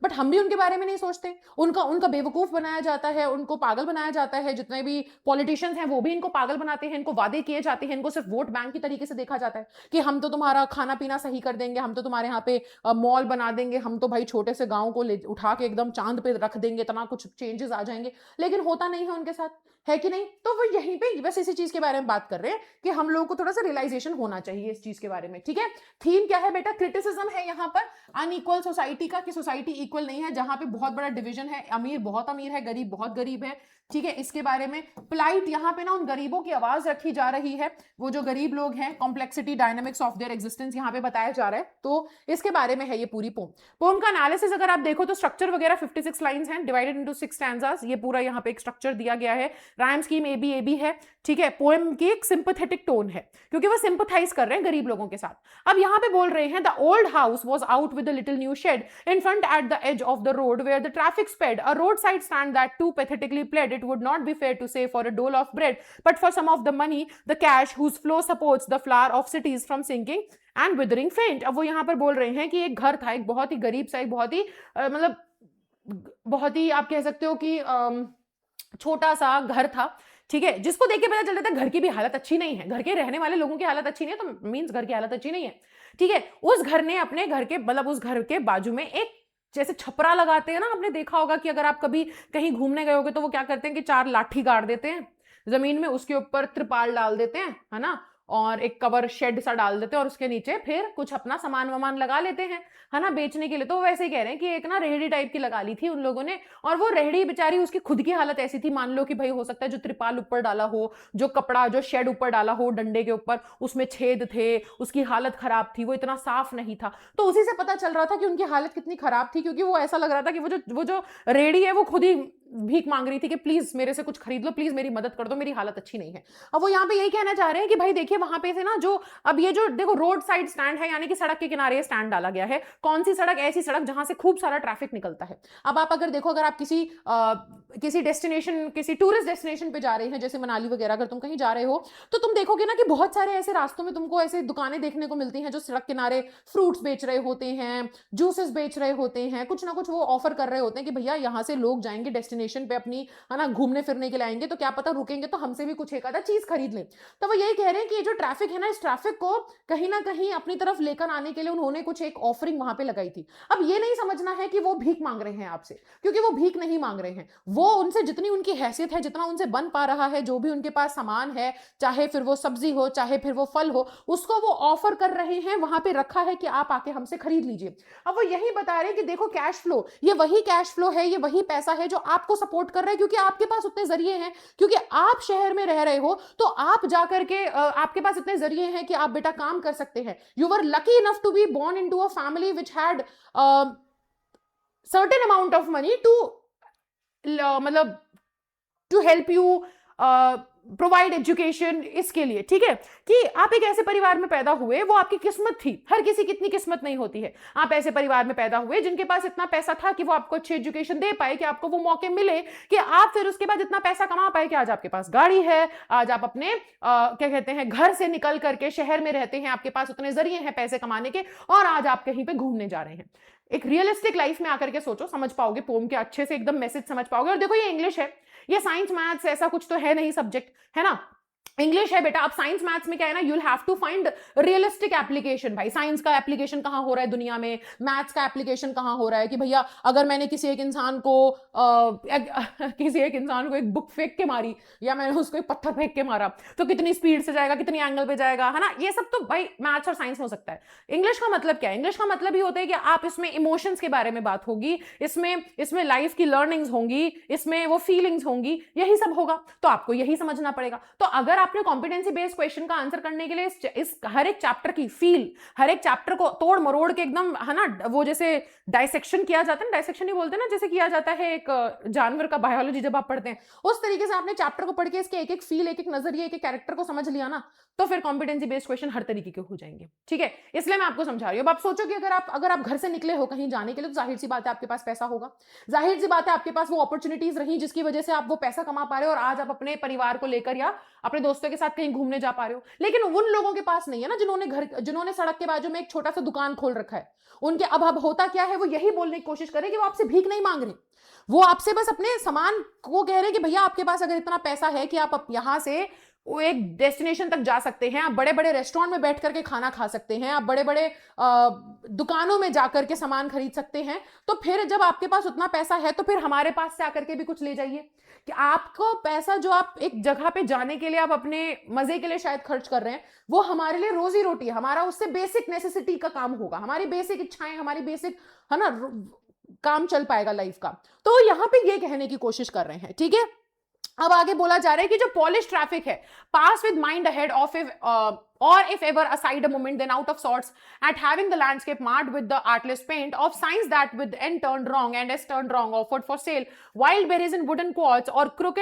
बट हम भी उनके बारे में नहीं सोचते, उनका उनका बेवकूफ बनाया जाता है, उनको पागल बनाया जाता है। जितने भी पॉलिटिशियंस हैं वो भी इनको पागल बनाते हैं, इनको वादे किए जाते हैं, इनको सिर्फ वोट बैंक की तरीके से देखा जाता है कि हम तो तुम्हारा खाना पीना सही कर देंगे, हम तो तुम्हारे यहाँ पे मॉल बना देंगे, हम तो भाई छोटे से गांव को ले उठा के एकदम चांद पे रख देंगे, इतना कुछ चेंजेस आ जाएंगे। लेकिन होता नहीं है उनके साथ, है कि नहीं? तो वो यहीं पे बस इसी चीज के बारे में बात कर रहे हैं कि हम लोगों को थोड़ा सा रियलाइजेशन होना चाहिए इस चीज के बारे में। ठीक है, थीम क्या है बेटा? क्रिटिसिज्म है यहाँ पर अनइक्वल सोसाइटी का, कि सोसाइटी इक्वल नहीं है, जहां पे बहुत बड़ा डिवीजन है, अमीर बहुत अमीर है, गरीब बहुत गरीब है। ठीक है, इसके बारे में प्लाइट यहाँ पे ना उन गरीबों की आवाज रखी जा रही है, वो जो गरीब लोग हैं, complexity dynamics of their existence यहाँ पे बताया जा रहा है। तो इसके बारे में है ये पूरी पोम। पोम का एनालिसिस अगर आप देखो तो स्ट्रक्चर वगैरह 56 लाइंस हैं, डिवाइडेड इनटू 6 स्टैंजास। ये पूरा यहाँ पे एक स्ट्रक्चर दिया गया है, राइम स्कीम ए बी है। ठीक है, पोएम की एक सिंपैथेटिक टोन है क्योंकि वो सिंपैथाइज कर रहे हैं गरीब लोगों के साथ। अब यहाँ पे बोल रहे हैं, the old house was out with the little new shed in front at the edge of the road where the traffic sped, a roadside stand that too pathetically pled it would not be fair to say for a dole of bread but for some of the money, the cash whose flow supports the flower of cities from sinking and withering faint। अब वो यहाँ पर बोल रहे हैं कि एक घर था, एक बहुत ही गरीब सा, एक बहुत ही मतलब बहुत ही आप कह सकते हो कि छोटा सा घर था। ठीक है, जिसको देख के पता चल रहा था घर की भी हालत अच्छी नहीं है, घर के रहने वाले लोगों की हालत अच्छी नहीं है, तो मींस घर की हालत अच्छी नहीं है। ठीक है, उस घर ने अपने घर के मतलब उस घर के बाजू में एक जैसे छपरा लगाते हैं ना, आपने देखा होगा कि अगर आप कभी कहीं घूमने गए होगे तो वो क्या करते हैं कि 4 लाठी गाड़ देते हैं जमीन में, उसके ऊपर त्रिपाल डाल देते हैं, है ना, और एक कवर शेड सा डाल देते हैं और उसके नीचे फिर कुछ अपना सामान वामान लगा लेते हैं, है ना, बेचने के लिए। तो वैसे ही कह रहे हैं कि एक ना रेहड़ी टाइप की लगा ली थी उन लोगों ने, और वो रेहड़ी बेचारी, उसकी खुद की हालत ऐसी थी, मान लो कि भाई हो सकता है जो त्रिपाल ऊपर डाला हो, जो कपड़ा जो शेड ऊपर डाला हो डंडे के ऊपर, उसमें छेद थे, उसकी हालत खराब थी, वो इतना साफ नहीं था। तो उसी से पता चल रहा था कि उनकी हालत कितनी खराब थी, क्योंकि वो ऐसा लग रहा था कि वो जो रेहड़ी है वो खुद ही भीख मांग रही थी कि प्लीज मेरे से कुछ खरीद लो, प्लीज मेरी मदद कर दो, मेरी हालत अच्छी नहीं है। अब वो यहाँ पे यही कहना चाह रहे हैं कि भाई देखिए वहां पे से ना जो अब ये जो देखो रोड साइड स्टैंड है, यानी कि सड़क के किनारे स्टैंड डाला गया है। कौन सी सड़क? ऐसी सड़क जहां से खूब सारा ट्रैफिक निकलता है। अब आप अगर देखो, अगर आप किसी डेस्टिनेशन, किसी टूरिस्ट डेस्टिनेशन पे जा रहे हैं, जैसे मनाली वगैरह, अगर तुम कहीं जा रहे हो तो तुम देखोगे ना कि बहुत सारे ऐसे रास्तों में तुमको ऐसे दुकानें देखने को मिलती हैं जो सड़क किनारे फ्रूट्स बेच रहे होते हैं, जूसेस बेच रहे होते हैं, कुछ ना कुछ वो ऑफर कर रहे होते हैं कि भैया यहाँ से लोग जाएंगे डेस्टिनेशन पे अपनी, है ना, घूमने फिरने के लिए आएंगे, तो क्या पता रुकेंगे तो हमसे भी कुछ एक आधा चीज खरीद लें। तो वो यही कह रहे हैं कि ये जो ट्रैफिक है ना, इस ट्रैफिक को कहीं ना कहीं अपनी तरफ लेकर आने के लिए उन्होंने कुछ एक ऑफरिंग वहां पे लगाई थी। अब ये नहीं समझना है कि वो भीख मांग रहे हैं आपसे, क्योंकि वो भीख नहीं मांग रहे हैं, वो उनसे जितनी उनकी हैसियत है, जितना उनसे बन पा रहा है, जो भी उनके पास सामान है, चाहे फिर वो सब्जी हो, चाहे फिर वो फल हो, उसको वो ऑफर कर रहे हैं, वहां पे रखा है कि आप आके हमसे खरीद लीजिए। अब वो यही बता रहे हैं कि देखो कैश फ्लो, ये वही कैश फ्लो है, ये वही पैसा है जो आपको सपोर्ट कर रहा है, क्योंकि आपके पास उतने जरिए हैं, क्योंकि आप शहर में रह रहे हो, तो आप जाकर के आपके पास इतने जरिए हैं कि आप बेटा काम कर सकते हैं। You were lucky enough to be born into a family which had certain amount of money to मतलब to help you provide education, इसके लिए, ठीक है, कि आप एक ऐसे परिवार में पैदा हुए, वो आपकी किस्मत थी। हर किसी की इतनी किस्मत नहीं होती है। आप ऐसे परिवार में पैदा हुए जिनके पास इतना पैसा था कि वो आपको अच्छी एजुकेशन दे पाए, कि आपको वो मौके मिले कि आप फिर उसके बाद इतना पैसा कमा पाए कि आज आपके पास गाड़ी है, आज आप अपने क्या कहते हैं, घर से निकल करके शहर में रहते हैं, आपके पास उतने जरिए हैं पैसे कमाने के, और आज आप कहीं पे घूमने जा रहे हैं। एक रियलिस्टिक लाइफ में आकर के सोचो, समझ पाओगे पोम के अच्छे से एकदम मैसेज समझ पाओगे। और देखो, ये इंग्लिश है, ये साइंस मैथ्स ऐसा कुछ तो है नहीं सब्जेक्ट, है ना, इंग्लिश है बेटा। अब साइंस मैथ्स में क्या है ना, you will have to find realistic application. भाई साइंस का एप्लीकेशन कहां हो रहा है दुनिया में, मैथ्स का एप्लीकेशन कहां हो रहा है, कि भैया अगर मैंने किसी एक इंसान को एक बुक फेंक के मारी, या मैंने उसको एक पत्थर फेंक के मारा, तो कितनी स्पीड से जाएगा, कितनी एंगल पे जाएगा, है ना। ये सब तो भाई मैथ्स और साइंस में हो सकता है। इंग्लिश का मतलब क्या है? इंग्लिश का मतलब ही होता है कि आप इसमें इमोशंस के बारे में बात होगी, इसमें लाइफ की लर्निंग्स होंगी, इसमें वो फीलिंग्स होंगी, यही सब होगा। तो आपको यही समझना पड़ेगा। तो अगर आपने कॉम्पिटेंसी बेस्ड क्वेश्चन का आंसर करने के लिए इस हर एक चैप्टर की फील, हर एक चैप्टर को तोड़ मरोड़ के एकदम, है ना, वो जैसे डाइसेक्शन किया जाता है, डाइसेक्शन ही बोलते हैं ना, जैसे किया जाता है एक जानवर का बायोलॉजी जब आप पढ़ते हैं, उस तरीके से आपने चैप्टर को पढ़ के इसके एक एक फील, एक एक नजरिए, एक एक कैरेक्टर को समझ लिया ना, तो फिर कॉम्पिटेंसी बेस्ड क्वेश्चन हर तरीके के हो जाएंगे। ठीक है, इसलिए मैं आपको समझा रही हूँ। अब आप सोचो कि अगर आप घर से निकले हो कहीं जाने के लिए, तो जाहिर सी बात है आपके पास पैसा होगा, जाहिर सी बात है आपके पास वो अपॉर्चुनिटीज रही जिसकी वजह से आप वो पैसा कमा पा रहे हो, और आज आप अपने परिवार को लेकर या अपने दोस्तों के साथ कहीं घूमने जा पा रहे हो। लेकिन उन लोगों के पास नहीं है ना, जिन्होंने सड़क के बाजू में एक छोटा सा दुकान खोल रखा है। उनके अब होता क्या है, वो यही बोलने की कोशिश करें कि वो आपसे भीख नहीं मांग रहे, वो आपसे बस अपने सामान को कह रहे हैं कि भैया आपके पास अगर इतना पैसा है कि आप यहां से वो एक डेस्टिनेशन तक जा सकते हैं, आप बड़े बड़े रेस्टोरेंट में बैठ करके खाना खा सकते हैं, आप बड़े बड़े दुकानों में जाकर के सामान खरीद सकते हैं, तो फिर जब आपके पास उतना पैसा है तो फिर हमारे पास से आकर के भी कुछ ले जाइए। कि आपको पैसा जो आप एक जगह पे जाने के लिए आप अपने मजे के लिए शायद खर्च कर रहे हैं, वो हमारे लिए रोजी रोटी है, हमारा उससे बेसिक नेसेसिटी का काम होगा, हमारी बेसिक इच्छाएं, हमारी बेसिक, है ना, काम चल पाएगा लाइफ का। तो यहां पे ये कहने की कोशिश कर रहे हैं। ठीक है, अब आगे बोला जा रहा है कि जो पॉलिश ट्रैफिक है, pass with mind ahead of or if ever aside a moment then out of sorts at having the landscape marred with the artless paint of signs that with end turned wrong and s turned wrong, offered for sale wild berries in wooden quads or crook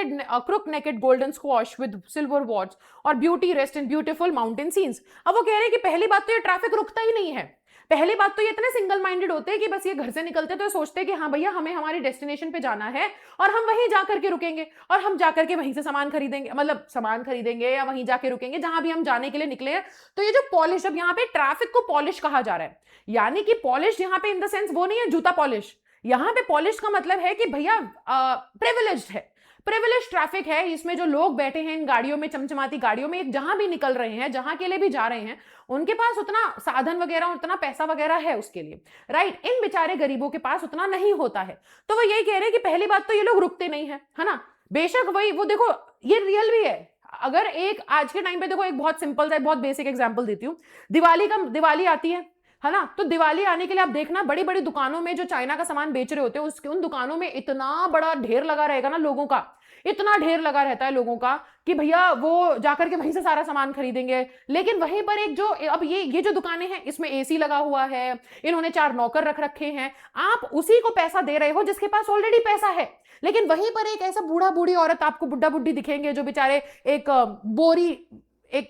necked golden squash with silver warts or beauty rest in beautiful mountain scenes। अब वो कह रहे हैं कि पहली बात तो ये ट्रैफिक रुकता ही नहीं है, पहली बात तो ये इतने सिंगल माइंडेड होते हैं कि बस ये घर से निकलते तो सोचते हैं कि हाँ भैया हमें हमारी डेस्टिनेशन पे जाना है और हम वहीं जाकर के रुकेंगे और हम जाकर के वहीं से सामान खरीदेंगे, मतलब सामान खरीदेंगे या वहीं जाके रुकेंगे जहां भी हम जाने के लिए निकले हैं। तो ये जो पॉलिश, अब यहाँ पे ट्रैफिक को पॉलिश कहा जा रहा है, यानी कि पॉलिश यहाँ पे इन द सेंस वो नहीं है जूता पॉलिश, यहाँ पे पॉलिश का मतलब है कि भैया प्रिविलेज्ड है, प्रिविलेज ट्रैफिक है। इसमें जो लोग बैठे हैं इन गाड़ियों में, चमचमाती गाड़ियों में, जहां भी निकल रहे हैं, जहां के लिए भी जा रहे हैं, उनके पास उतना साधन वगैरह, उतना पैसा वगैरह है उसके लिए, राइट। इन बेचारे गरीबों के पास उतना नहीं होता है। तो वो यही कह रहे हैं कि पहली बात तो ये लोग रुकते नहीं है ना। बेशक वही वो देखो, ये रियल भी है। अगर एक आज के टाइम पे देखो, एक बहुत सिंपल सा बहुत बेसिक एग्जांपल देती हूँ। दिवाली आती है ना, तो दिवाली आने के लिए आप देखना बड़ी बड़ी दुकानों में जो चाइना का सामान बेच रहे होते हैं, उसके उन दुकानों में इतना बड़ा ढेर लगा रहेगा ना लोगों का, इतना ढेर लगा रहता है लोगों का कि भैया वो जाकर के वहीं से सारा सामान खरीदेंगे। लेकिन वहीं पर एक जो अब ये जो दुकानें हैं, इसमें एसी लगा हुआ है, इन्होंने 4 नौकर रख रखे हैं, आप उसी को पैसा दे रहे हो जिसके पास ऑलरेडी पैसा है। लेकिन वहीं पर एक ऐसा बूढ़ा बूढ़ी औरत आपको बुड्ढा बुड्ढी दिखेंगे जो बेचारे एक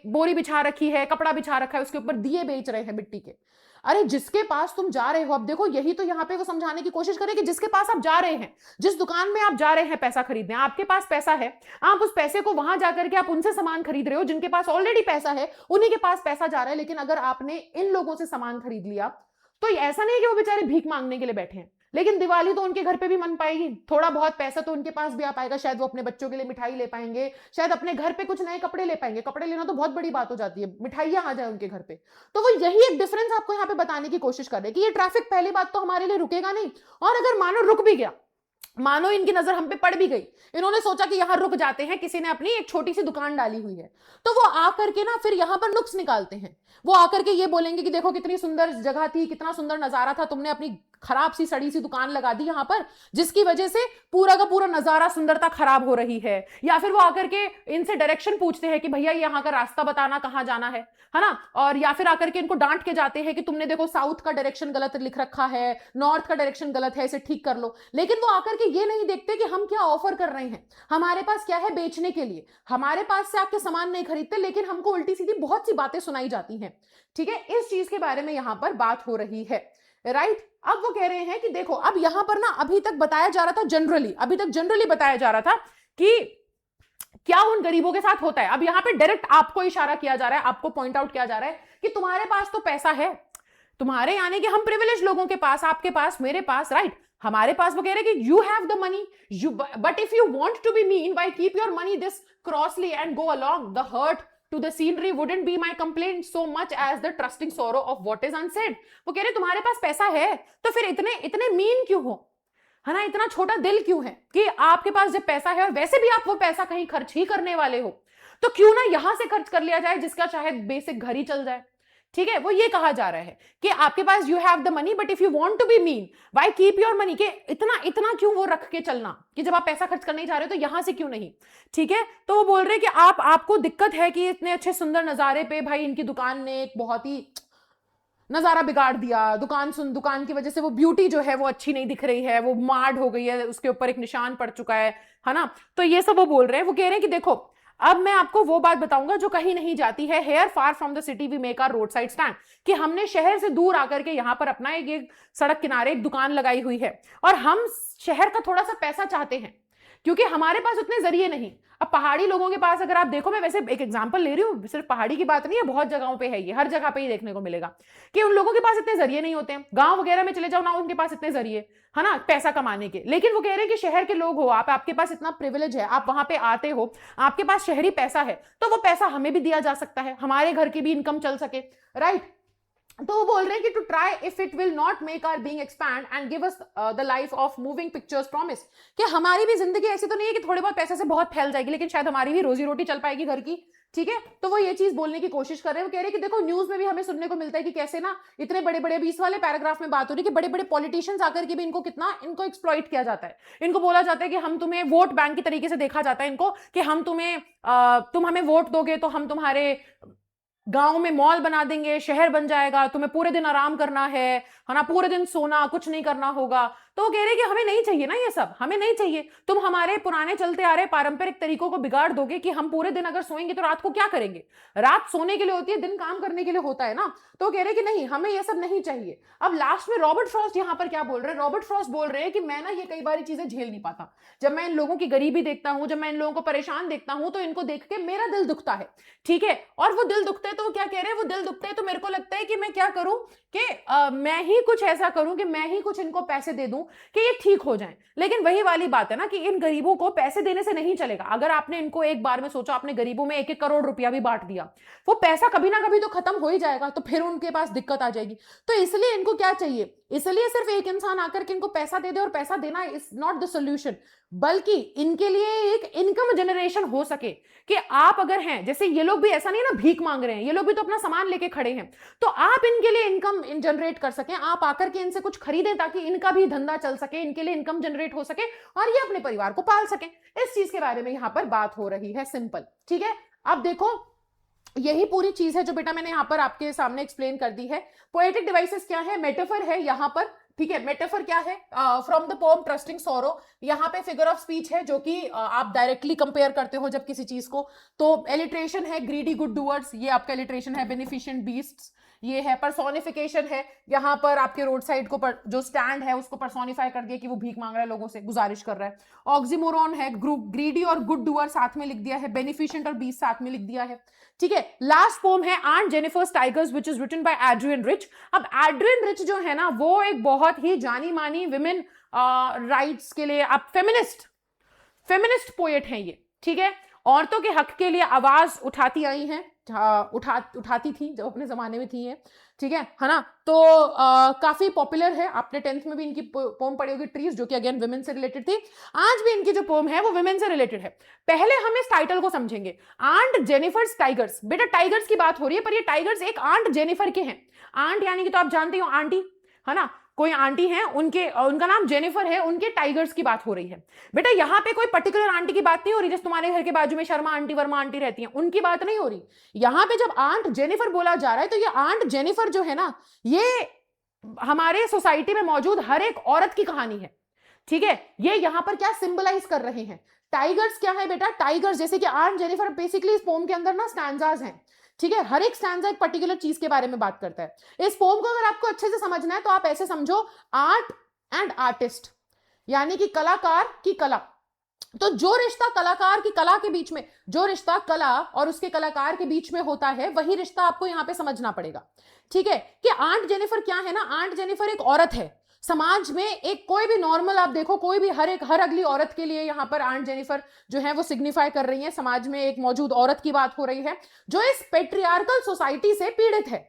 बोरी बिछा रखी है, कपड़ा बिछा रखा है, उसके ऊपर दिए बेच रहे हैं मिट्टी के। अरे जिसके पास तुम जा रहे हो, अब देखो यही तो यहाँ पे वो समझाने की कोशिश करें कि जिसके पास आप जा रहे हैं, जिस दुकान में आप जा रहे हैं पैसा खरीदने, आपके पास पैसा है, आप उस पैसे को वहां जाकर के आप उनसे सामान खरीद रहे हो जिनके पास ऑलरेडी पैसा है, उन्हीं के पास पैसा जा रहा है। लेकिन अगर आपने इन लोगों से सामान खरीद लिया तो ऐसा नहीं कि वो बेचारे भीख मांगने के लिए बैठे हैं, लेकिन दिवाली तो उनके घर पे भी मन पाएगी, थोड़ा बहुत पैसा तो उनके पास भी आ पाएगा, शायद वो अपने बच्चों के लिए मिठाई ले पाएंगे, शायद अपने घर पे कुछ नए कपड़े ले पाएंगे। कपड़े लेना तो बहुत बड़ी बात हो जाती है, मिठाइयां आ जाए उनके घर पे। तो वो यही एक डिफरेंस आपको यहाँ पे बताने की कोशिश कर रहे हैं कि ये ट्रैफिक पहली बात तो हमारे लिए रुकेगा नहीं, और अगर मानो रुक भी गया, मानो इनकी नजर हम पे पड़ भी गई, इन्होंने सोचा कि यहां रुक जाते हैं, किसी ने अपनी एक छोटी सी दुकान डाली हुई है, तो वो आकर के ना फिर यहां पर नुक्स निकालते हैं। वो आकर के ये बोलेंगे कि देखो कितनी सुंदर जगह थी, कितना सुंदर नजारा था, तुमने अपनी खराब सी सड़ी सी दुकान लगा दी यहाँ पर, जिसकी वजह से पूरा का पूरा नजारा, सुंदरता खराब हो रही है। या फिर वो आकर के इनसे डायरेक्शन पूछते हैं कि भैया यहाँ का रास्ता बताना, कहाँ जाना है ना। और या फिर आकर के इनको डांट के जाते हैं कि तुमने देखो साउथ का डायरेक्शन गलत लिख रखा है, नॉर्थ का डायरेक्शन गलत है, इसे ठीक कर लो। लेकिन वो आकर के ये नहीं देखते कि हम क्या ऑफर कर रहे हैं, हमारे पास क्या है बेचने के लिए। हमारे पास से आपके सामान नहीं खरीदते, लेकिन हमको उल्टी सीधी बहुत सी बातें सुनाई जाती हैं। ठीक है, इस चीज के बारे में यहां पर बात हो रही है, राइट। अब वो कह रहे हैं कि देखो, अब यहां पर ना अभी तक बताया जा रहा था जनरली, अभी तक जनरली बताया जा रहा था कि क्या उन गरीबों के साथ होता है। अब यहां पे डायरेक्ट आपको इशारा किया जा रहा है, आपको पॉइंट आउट किया जा रहा है कि तुम्हारे पास तो पैसा है, तुम्हारे यानी कि हम प्रिविलेज लोगों के पास, आपके पास, मेरे पास, राइट, हमारे पास। वो कह रहे कि you have the money, you, but if you want to be mean, why keep your money this crossly and go along the hurt to the scenery wouldn't be my complaint so much as the trusting sorrow of what is unsaid। वो कह रहे तुम्हारे पास पैसा है तो फिर इतने इतने मीन क्यों हो, है ना, इतना छोटा दिल क्यों है कि आपके पास जब पैसा है और वैसे भी आप वो पैसा कहीं खर्च ही करने वाले हो, तो क्यों ना यहां से खर्च कर लिया जाए जिसका चाहे बेसिक घर ही चल जाए। ठीक है, वो ये कहा जा रहा है कि आपके पास you have the money but if you want to be mean why keep your money, के इतना इतना क्यों वो रख के चलना कि जब आप पैसा खर्च करने जा रहे हो तो यहां से क्यों नहीं। ठीक है, तो वो बोल रहे कि आपको दिक्कत है कि इतने अच्छे सुंदर नजारे पे भाई इनकी दुकान ने एक बहुत ही नजारा बिगाड़ दिया, दुकान की वजह से वो ब्यूटी जो है वो अच्छी नहीं दिख रही है, वो मार्ड हो गई है, उसके ऊपर एक निशान पड़ चुका है ना। तो ये सब वो बोल रहे हैं। वो कह रहे हैं कि देखो, अब मैं आपको वो बात बताऊंगा जो कहीं नहीं जाती है। Here far from the city we make our roadside stand, कि हमने शहर से दूर आकर के यहाँ पर अपना एक सड़क किनारे एक दुकान लगाई हुई है, और हम शहर का थोड़ा सा पैसा चाहते हैं क्योंकि हमारे पास उतने जरिए नहीं। अब पहाड़ी लोगों के पास अगर आप देखो, मैं वैसे एक एग्जांपल ले रही हूँ, सिर्फ पहाड़ी की बात नहीं है, बहुत जगहों पे है ये, हर जगह पे ही देखने को मिलेगा कि उन लोगों के पास इतने जरिए नहीं होते हैं। गांव वगैरह में चले जाओ ना, उनके पास इतने जरिए, है ना, पैसा कमाने के। लेकिन वो कह रहे हैं कि शहर के लोग हो आप, आपके पास इतना प्रिविलेज है, आप वहां पे आते हो, आपके पास शहरी पैसा है, तो वो पैसा हमें भी दिया जा सकता है, हमारे घर की भी इनकम चल सके, राइट। तो वो बोल रहे हैं कि to try if it will not make our being expand and give us the life of moving pictures promise, कि हमारी भी जिंदगी ऐसी तो नहीं है कि थोड़े बहुत पैसे से बहुत फैल जाएगी, लेकिन शायद हमारी भी रोजी रोटी चल पाएगी घर की। ठीक है, तो वो ये चीज बोलने की कोशिश कर रहे हैं। वो कह रहे हैं कि देखो, न्यूज में भी हमें सुनने को मिलता है कि कैसे ना इतने बड़े बड़े 20 वाले पैराग्राफ में बात हो रही है कि बड़े बड़े पॉलिटिशियंस आकर के भी इनको कितना इनको एक्सप्लॉइट किया जाता है। इनको बोला जाता है कि हम तुम्हें वोट बैंक की तरीके से देखा जाता है इनको, कि हम तुम हमें वोट दोगे तो हम तुम्हारे गांव में मॉल बना देंगे, शहर बन जाएगा, तुम्हें पूरे दिन आराम करना है ना, पूरे दिन सोना, कुछ नहीं करना होगा। तो वो कह रहे कि हमें नहीं चाहिए ना ये सब, हमें नहीं चाहिए। तुम हमारे पुराने चलते आ रहे पारंपरिक तरीकों को बिगाड़ दोगे कि हम पूरे दिन अगर सोएंगे तो रात को क्या करेंगे। रात सोने के लिए होती है, दिन काम करने के लिए होता है ना। तो कह रहे कि नहीं, हमें ये सब नहीं चाहिए। अब लास्ट में रॉबर्ट फ्रॉस्ट यहाँ पर क्या बोल रहे हैं, रॉबर्ट फ्रॉस्ट बोल रहे हैं कि मैं ना ये कई बार चीजें झेल नहीं पाता। जब मैं इन लोगों की गरीबी देखता हूं, जब मैं इन लोगों को परेशान देखता हूं, तो इनको देख के मेरा दिल दुखता है। ठीक है, और वो दिल दुखता है तो वो क्या कह रहे हैं, वो दिल दुखता है तो मेरे को लगता है कि मैं क्या करूं कि मैं ही कुछ ऐसा करूं कि मैं ही कुछ इनको पैसे दे दूं कि ये ठीक हो जाएं। लेकिन वही वाली बात है ना कि इन गरीबों को पैसे देने से नहीं चलेगा। अगर आपने इनको एक बार में सोचा, आपने गरीबों में 1-1 करोड़ रुपया भी बांट दिया, वो पैसा कभी ना कभी तो खत्म हो ही जाएगा, तो फिर उनके पास दिक्कत आ जाएगी। तो इसलिए इनको क्या चाहिए, इसलिए सिर्फ एक इंसान आकर के इनको पैसा दे दे, और पैसा देना इज नॉट द सोल्यूशन, बल्कि इनके लिए एक इनकम जनरेशन हो सके कि आप अगर हैं, जैसे ये लोग भी ऐसा नहीं है ना भीख मांग रहे हैं, ये लोग भी तो अपना सामान लेके खड़े हैं, तो आप इनके लिए इनकम जनरेट कर सकें, आप आकर के इनसे कुछ खरीदें ताकि इनका भी धंधा चल सके, इनके लिए इनकम जनरेट हो सके और ये अपने परिवार को पाल सकें। इस चीज के बारे में यहां पर बात हो रही है, सिंपल। ठीक है, अब देखो, यही पूरी चीज है जो बेटा मैंने यहां पर आपके सामने एक्सप्लेन कर दी है। पोएटिक डिवाइसेस क्या है, मेटाफर है यहां पर। ठीक है, मेटाफर क्या है, from the poem trusting sorrow, यहाँ पे फिगर ऑफ स्पीच है जो कि आप डायरेक्टली कंपेयर करते हो जब किसी चीज को। तो एलिट्रेशन है, ग्रीडी गुड डूअर्स, ये आपका एलिट्रेशन है। बेनिफिशिएंट बीस्ट्स, ये है। पर्सोनिफिकेशन है, यहाँ पर आपके रोड साइड को जो स्टैंड है उसको पर्सोनिफाई कर दिया कि वो भीख मांग रहा है, लोगों से गुजारिश कर रहा है। ऑक्सीमोरॉन है, ग्रीडी और गुड डूअर साथ में लिख दिया है, बेनिफिशिएंट और बीस्ट साथ में लिख दिया है। ठीक है, लास्ट पोम है on Jennifer's tigers which is written by Adrienne Rich. अब एड्रियन रिच जो है ना, वो एक बहुत ही जानी मानी विमेन राइट्स के लिए, आप फेमिनिस्ट पोएट हैं ये। ठीक है, औरतों के हक के लिए आवाज उठाती आई हैं, उठाती थी जब अपने जमाने में थी है। ठीक है ना। तो काफी पॉपुलर है, आपने 10th में भी इनकी पोम पढ़ी होगी, ट्रीज, जो कि अगेन विमेन से रिलेटेड थी। आज भी इनकी जो पोम है वो विमेन से रिलेटेड है। पहले हम इस टाइटल को समझेंगे, आंट जेनिफर्स टाइगर्स। बेटा टाइगर्स की बात हो रही है, पर ये टाइगर्स एक आंट जेनिफर के हैं। आंट यानी कि तो आप जानते हो आंटी, है ना। कोई आंटी हैं, उनका नाम जेनिफर है, उनके टाइगर्स की बात हो रही है। बेटा यहाँ पे कोई पर्टिकुलर आंटी की बात नहीं हो रही, जैसे तुम्हारे घर के बाजू में शर्मा आंटी वर्मा आंटी रहती हैं, उनकी बात नहीं हो रही। यहाँ पे जब आंट जेनिफर बोला जा रहा है तो ये आंट जेनिफर जो है ना, ये हमारे सोसाइटी में मौजूद हर एक औरत की कहानी है। ठीक है, ये यहां पर क्या सिंबलाइज कर रहे हैं? टाइगर्स क्या है बेटा? टाइगर्स जैसे कि आंट जेनिफर, बेसिकली इस पोम के अंदर ना स्टैंजाज हैं। ठीक है, हर एक स्टैंजा एक पर्टिकुलर चीज के बारे में बात करता है। इस पोम को अगर आपको अच्छे से समझना है तो आप ऐसे समझो, आर्ट एंड आर्टिस्ट, यानी कि कलाकार की कला। तो जो रिश्ता कलाकार की कला के बीच में, जो रिश्ता कला और उसके कलाकार के बीच में होता है, वही रिश्ता आपको यहां पे समझना पड़ेगा। ठीक है, कि आंट जेनिफर क्या है ना, आंट जेनिफर एक औरत है समाज में, एक कोई भी नॉर्मल आप देखो, कोई भी हर अगली औरत के लिए यहां पर आंट जेनिफर जो है वो सिग्निफाई कर रही है। समाज में एक मौजूद औरत की बात हो रही है जो इस पेट्रियार्कल सोसाइटी से पीड़ित है।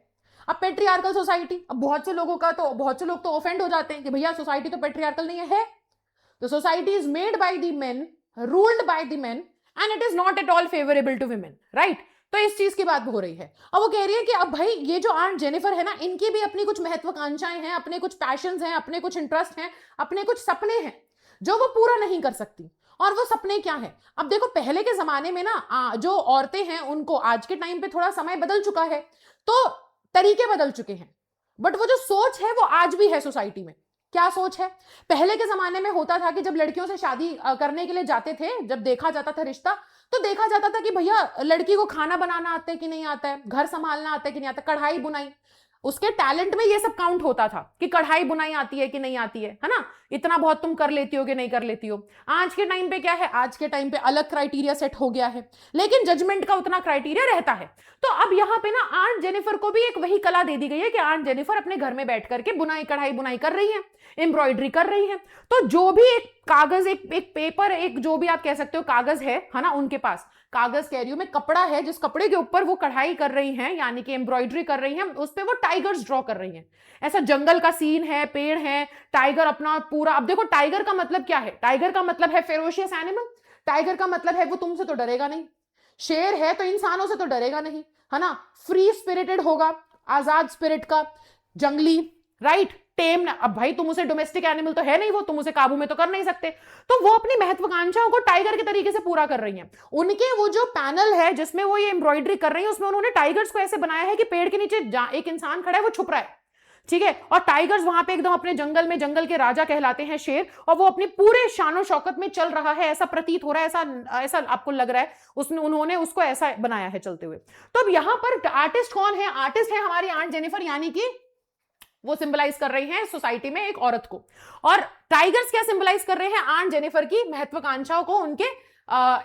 अब पेट्रियार्कल सोसाइटी, अब बहुत से लोग तो ऑफेंड हो जाते हैं कि भैया सोसाइटी तो पेट्रियार्कल नहीं है। The society is made by the men, ruled by the men, and it is not at all favorable to women, right? तो इस चीज की बात हो रही है। अब वो कह रही है कि अब भाई ये जो आंट जेनिफर है ना, इनकी भी अपनी कुछ महत्वाकांक्षाएं हैं, अपने कुछ पैशंस हैं, अपने कुछ इंटरेस्ट हैं, अपने कुछ सपने हैं जो वो पूरा नहीं कर सकती। और वो सपने क्या है? अब देखो पहले के जमाने में ना जो औरतें हैं उनको, आज के टाइम पे थोड़ा समय बदल चुका है, तो तरीके बदल चुके हैं, बट वो जो सोच है वो आज भी है सोसाइटी में। क्या सोच है? पहले के जमाने में होता था कि जब लड़कियों से शादी करने के लिए जाते थे, जब देखा जाता था रिश्ता, तो देखा जाता था कि भैया लड़की को खाना बनाना आता है कि नहीं आता है, घर संभालना आता है कि नहीं आता, कढ़ाई बुनाई, उसके टैलेंट में ये सब काउंट होता था कि कढ़ाई बुनाई आती है कि नहीं आती है ना, इतना बहुत तुम कर लेती हो कि नहीं कर लेती हो। आज के टाइम पे क्या है? आज के टाइम पे अलग क्राइटेरिया सेट हो गया है, लेकिन जजमेंट का उतना क्राइटेरिया रहता है। तो अब यहाँ पे ना आंट जेनिफर को भी एक वही कला दे दी गई है कि आंट जेनिफर अपने घर में बैठ करके बुनाई, कढ़ाई बुनाई कर रही है, एम्ब्रॉयडरी कर रही है। तो जो भी एक कागज, एक पेपर, एक जो भी आप कह सकते हो कागज है ना, उनके पास कागज कह रही हूं मैं, कपड़ा है, जिस कपड़े के ऊपर वो कढ़ाई कर रही हैं, यानी कि एम्ब्रॉयडरी कर रही हैं, उस पे वो टाइगर्स ड्रॉ कर रही हैं। ऐसा जंगल का सीन है, पेड़ है, टाइगर अपना पूरा, अब देखो टाइगर का मतलब क्या है? टाइगर का मतलब है फेरोशियस एनिमल। टाइगर का मतलब है वो तुमसे तो डरेगा नहीं। शेर है तो इंसानों से तो डरेगा नहीं, है ना, फ्री स्पिरिटेड होगा, आजाद स्पिरिट का, जंगली, राइट, टेम। अब भाई तुम उसे डोमेस्टिक एनिमल तो है नहीं, वो तुम उसे काबू में तो कर नहीं सकते। तो वो अपनी महत्वाकांक्षाओं को टाइगर के तरीके से पूरा कर रही हैं। उनके वो जो पैनल है जिसमें वो ये एम्ब्रॉयडरी कर रही है, उसमें उन्होंने टाइगर्स को ऐसे बनाया है कि पेड़ के नीचे एक इंसान खड़ा है, वो छुप रहा है। ठीक है, और टाइगर्स वहां पे एकदम अपने जंगल में, जंगल के राजा कहलाते हैं शेर, और वो अपनी पूरे शानो शौकत में चल रहा है, ऐसा प्रतीत हो रहा है, ऐसा आपको लग रहा है, उन्होंने उसको ऐसा बनाया है चलते हुए। तो अब यहां पर आर्टिस्ट कौन है? आर्टिस्ट है हमारी आंट जेनिफर, यानी कि वो सिंबलाइज कर रही हैं सोसाइटी में एक औरत को। और टाइगर्स क्या सिंबलाइज कर रहे हैं? आंट जेनिफर की महत्वाकांक्षाओं को, उनके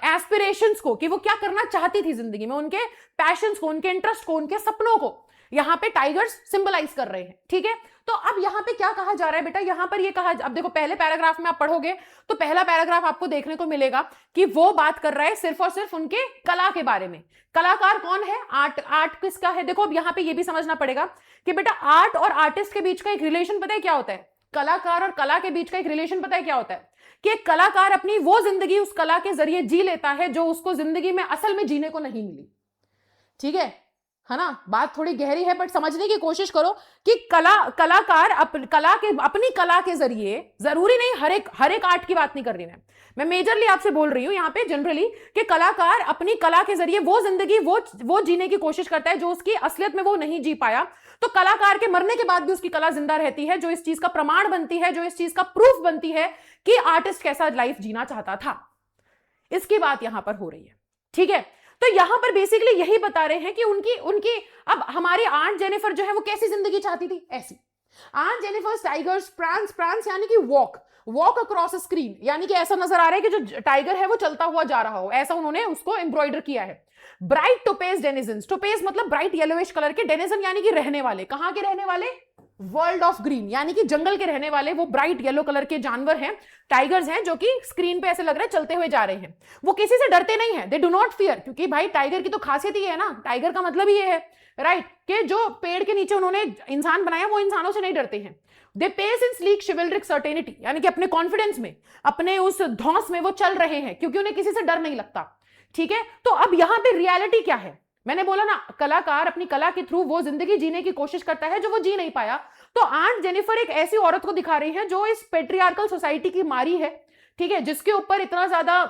एस्पिरेशंस को, कि वो क्या करना चाहती थी जिंदगी में, उनके पैशंस को, उनके इंटरेस्ट को, उनके सपनों को यहां पे टाइगर्स सिंबलाइज कर रहे हैं। ठीक है, तो अब यहां पे क्या कहा जा रहा है बेटा? यहां पर ये कहा, अब देखो पहले पैराग्राफ में आप पढ़ोगे तो पहला पैराग्राफ आपको देखने को मिलेगा कि वो बात कर रहा है सिर्फ और सिर्फ उनके कला के बारे में। कलाकार कौन है? आर्ट किसका है? देखो अब यहां पे ये भी समझना पड़ेगा कि बेटा आर्ट और आर्टिस्ट के बीच का एक रिलेशन पता है क्या होता है? कलाकार और कला के बीच का एक रिलेशन पता है क्या होता है? कि एक कलाकार अपनी वो जिंदगी उस कला के जरिए जी लेता है जो उसको जिंदगी में असल में जीने को नहीं मिली। ठीक है ना, बात थोड़ी गहरी है बट समझने की कोशिश करो कि कलाकार अपनी कला के जरिए, जरूरी नहीं हर एक आर्ट की बात नहीं कर रही मैं मेजरली आपसे बोल रही हूं यहां पे जनरली, कि कलाकार अपनी कला के जरिए वो जिंदगी वो जीने की कोशिश करता है जो उसकी असलियत में वो नहीं जी पाया। तो कलाकार के मरने के बाद भी उसकी कला जिंदा रहती है, जो इस चीज का प्रमाण बनती है, जो इस चीज का प्रूफ बनती है कि आर्टिस्ट कैसा लाइफ जीना चाहता था। इसकी बात यहां पर हो रही है। ठीक है, तो यहां पर बेसिकली यही बता रहे हैं कि उनकी अब हमारी आंट जेनिफर जो है वो कैसी जिंदगी चाहती थी? ऐसी। आंट जेनिफर टाइगर्स प्रांस यानी कि वॉक अक्रॉस स्क्रीन, यानी कि ऐसा नजर आ रहा है कि जो टाइगर है वो चलता हुआ जा रहा हो, ऐसा उन्होंने उसको एम्ब्रॉयडर किया है। ब्राइट टोपेज डेनिजन्स, टोपेज मतलब ब्राइट येलोइश कलर के, डेनिजन यानी कि रहने वाले, कहां के रहने वाले? वर्ल्ड ऑफ ग्रीन, यानी कि जंगल के रहने वाले वो ब्राइट येलो कलर के जानवर हैं, टाइगर्स हैं, जो कि स्क्रीन पे ऐसे लग रहा है चलते हुए जा रहे हैं। वो किसी से डरते नहीं है, दे डू नॉट फियर, क्योंकि भाई टाइगर की तो खासियत ही है ना, टाइगर का मतलब ही ये है, राइट, कि जो पेड़ के नीचे उन्होंने इंसान बनाया वो इंसानों से नहीं डरते हैं। They pace in sleek chivalric certainty, यानी कि अपने कॉन्फिडेंस में, अपने उस धौंस में वो चल रहे हैं, क्योंकि उन्हें किसी से डर नहीं लगता। ठीक है, तो अब यहां पे रियलिटी क्या है? मैंने बोला ना, कलाकार अपनी कला के थ्रू वो जिंदगी जीने की कोशिश करता है जो वो जी नहीं पाया। तो आंट जेनिफर एक ऐसी औरत को दिखा रही है जो इस पेट्रियार्कल सोसाइटी की मारी है, ठीक है, जिसके ऊपर इतना ज्यादा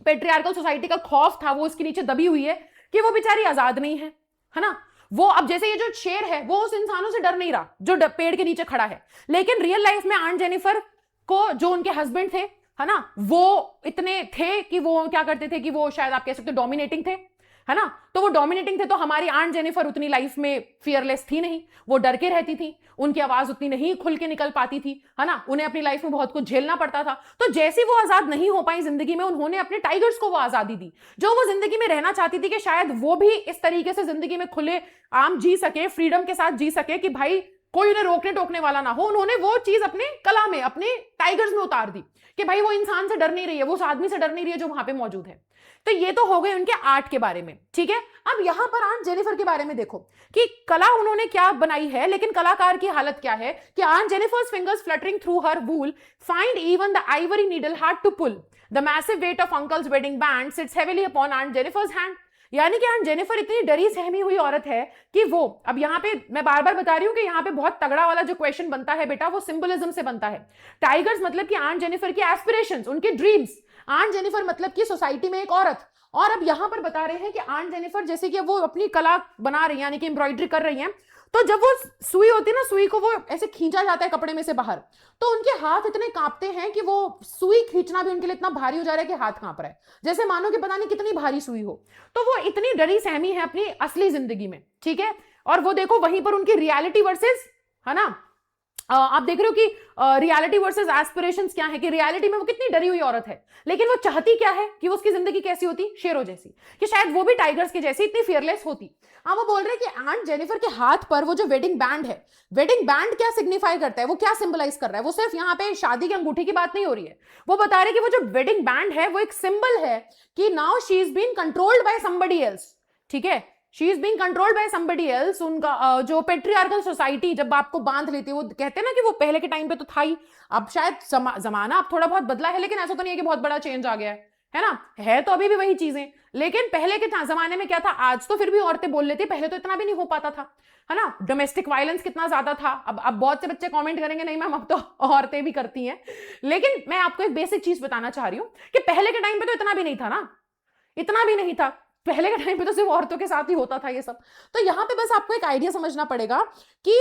पेट्रियार्कल सोसाइटी का खौफ था, वो उसके नीचे दबी हुई है कि वो बेचारी आजाद नहीं है ना। वो अब जैसे ये जो शेर है वो उस इंसानों से डर नहीं रहा जो पेड़ के नीचे खड़ा है, लेकिन रियल लाइफ में आंट जेनिफर को जो उनके हस्बैंड थे, है ना, वो इतने थे कि वो क्या करते थे कि वो शायद आप कह सकते हो डोमिनेटिंग थे, है ना। तो वो डोमिनेटिंग थे, तो हमारी आंट जेनिफर उतनी लाइफ में फियरलेस थी नहीं, वो डर के रहती थी, उनकी आवाज उतनी नहीं खुल के निकल पाती थी, है ना, उन्हें अपनी लाइफ में बहुत कुछ झेलना पड़ता था। तो जैसे वो आजाद नहीं हो पाई जिंदगी में, उन्होंने अपने टाइगर्स को वो आजादी दी जो वो जिंदगी में रहना चाहती थी, कि शायद वो भी इस तरीके से जिंदगी में खुले आम जी सके, फ्रीडम के साथ जी सके, कि भाई कोई उन्हें रोकने टोकने वाला ना हो। उन्होंने वो चीज अपने कला में, अपने टाइगर्स में उतार दी कि भाई वो इंसान से डर नहीं रही है, वो उस आदमी से डर नहीं रही है जो वहां पे मौजूद है। तो ये तो हो गए उनके आर्ट के बारे में, ठीक है। अब यहां पर आंट जेनिफर के बारे में देखो कि कला उन्होंने क्या बनाई है, लेकिन कलाकार की हालत क्या है कि aunt Jennifer's fingers fluttering through her wool find even the ivory needle hard to pull. The massive weight of uncle's wedding band sits heavily upon aunt Jennifer's hand. यानी कि आंट जेनिफर इतनी डरी सहमी हुई औरत है कि वो, अब यहां पे मैं बार बार बता रही हूं कि यहां पे बहुत तगड़ा वाला जो क्वेश्चन बनता है बेटा, वो सिंबलिज्म से बनता है। टाइगर्स मतलब कि आंट जेनिफर की एस्पिरेशंस, उनके ड्रीम्स। आंट जेनिफर मतलब कि सोसाइटी में एक औरत। और अब यहां पर बता रहे हैं कि आंट जेनिफर जैसे कि वो अपनी कला बना रही है, यानी कि एम्ब्रॉयडरी कर रही है, तो जब वो सुई होती है ना, सुई को वो ऐसे खींचा जाता है कपड़े में से बाहर, तो उनके हाथ इतने कांपते हैं कि वो सुई खींचना भी उनके लिए इतना भारी हो जा रहा है कि हाथ कांप रहा है, जैसे मानो कि पता नहीं कितनी भारी सुई हो। तो वो इतनी डरी सहमी है अपनी असली जिंदगी में, ठीक है। और वो देखो वहीं पर उनकी रियलिटी वर्सेस, है ना, आप देख रहे हो कि रियलिटी वर्सेस एस्पिरेशंस क्या है, कि रियलिटी में वो कितनी डरी हुई औरत है, लेकिन वो चाहती क्या है कि वो उसकी जिंदगी कैसी होती, शेरों जैसी, कि शायद वो भी टाइगर्स के जैसी इतनी फियरलेस होती। वो बोल रहे हैं कि आंट जेनिफर के हाथ पर वो जो वेडिंग बैंड है, वेडिंग बैंड क्या सिग्निफाई करता है, वो क्या सिंबलाइज कर रहा है, वो सिर्फ यहाँ पे शादी की अंगूठी की बात नहीं हो रही है। वो बता रहे कि वो जो वेडिंग बैंड है वो एक सिंबल है कि now she is being controlled by somebody else, ठीक है, she is being controlled by somebody else. उनका जो पेट्रियार्कल सोसाइटी जब आपको बांध लेती है, वो कहते हैं ना कि वो पहले के टाइम पे तो था ही, अब शायद जमाना अब थोड़ा बहुत बदला है, लेकिन ऐसा तो नहीं है कि बहुत बड़ा चेंज आ गया है ना, है तो अभी भी वही चीजें, लेकिन पहले के जमाने में क्या था, आज तो फिर भी औरतें बोल लेती, पहले तो इतना भी नहीं हो पाता था, है ना। डोमेस्टिक वायलेंस कितना ज्यादा था। अब बहुत से बच्चे कमेंट करेंगे नहीं मैम अब तो औरतें भी करती हैं, लेकिन मैं आपको एक बेसिक चीज बताना चाह रही हूं कि पहले के टाइम पे तो इतना भी नहीं था ना, इतना भी नहीं था, पहले के टाइम पे तो सिर्फ औरतों के साथ ही होता था ये सब। तो यहाँ पे बस आपको एक आइडिया समझना पड़ेगा कि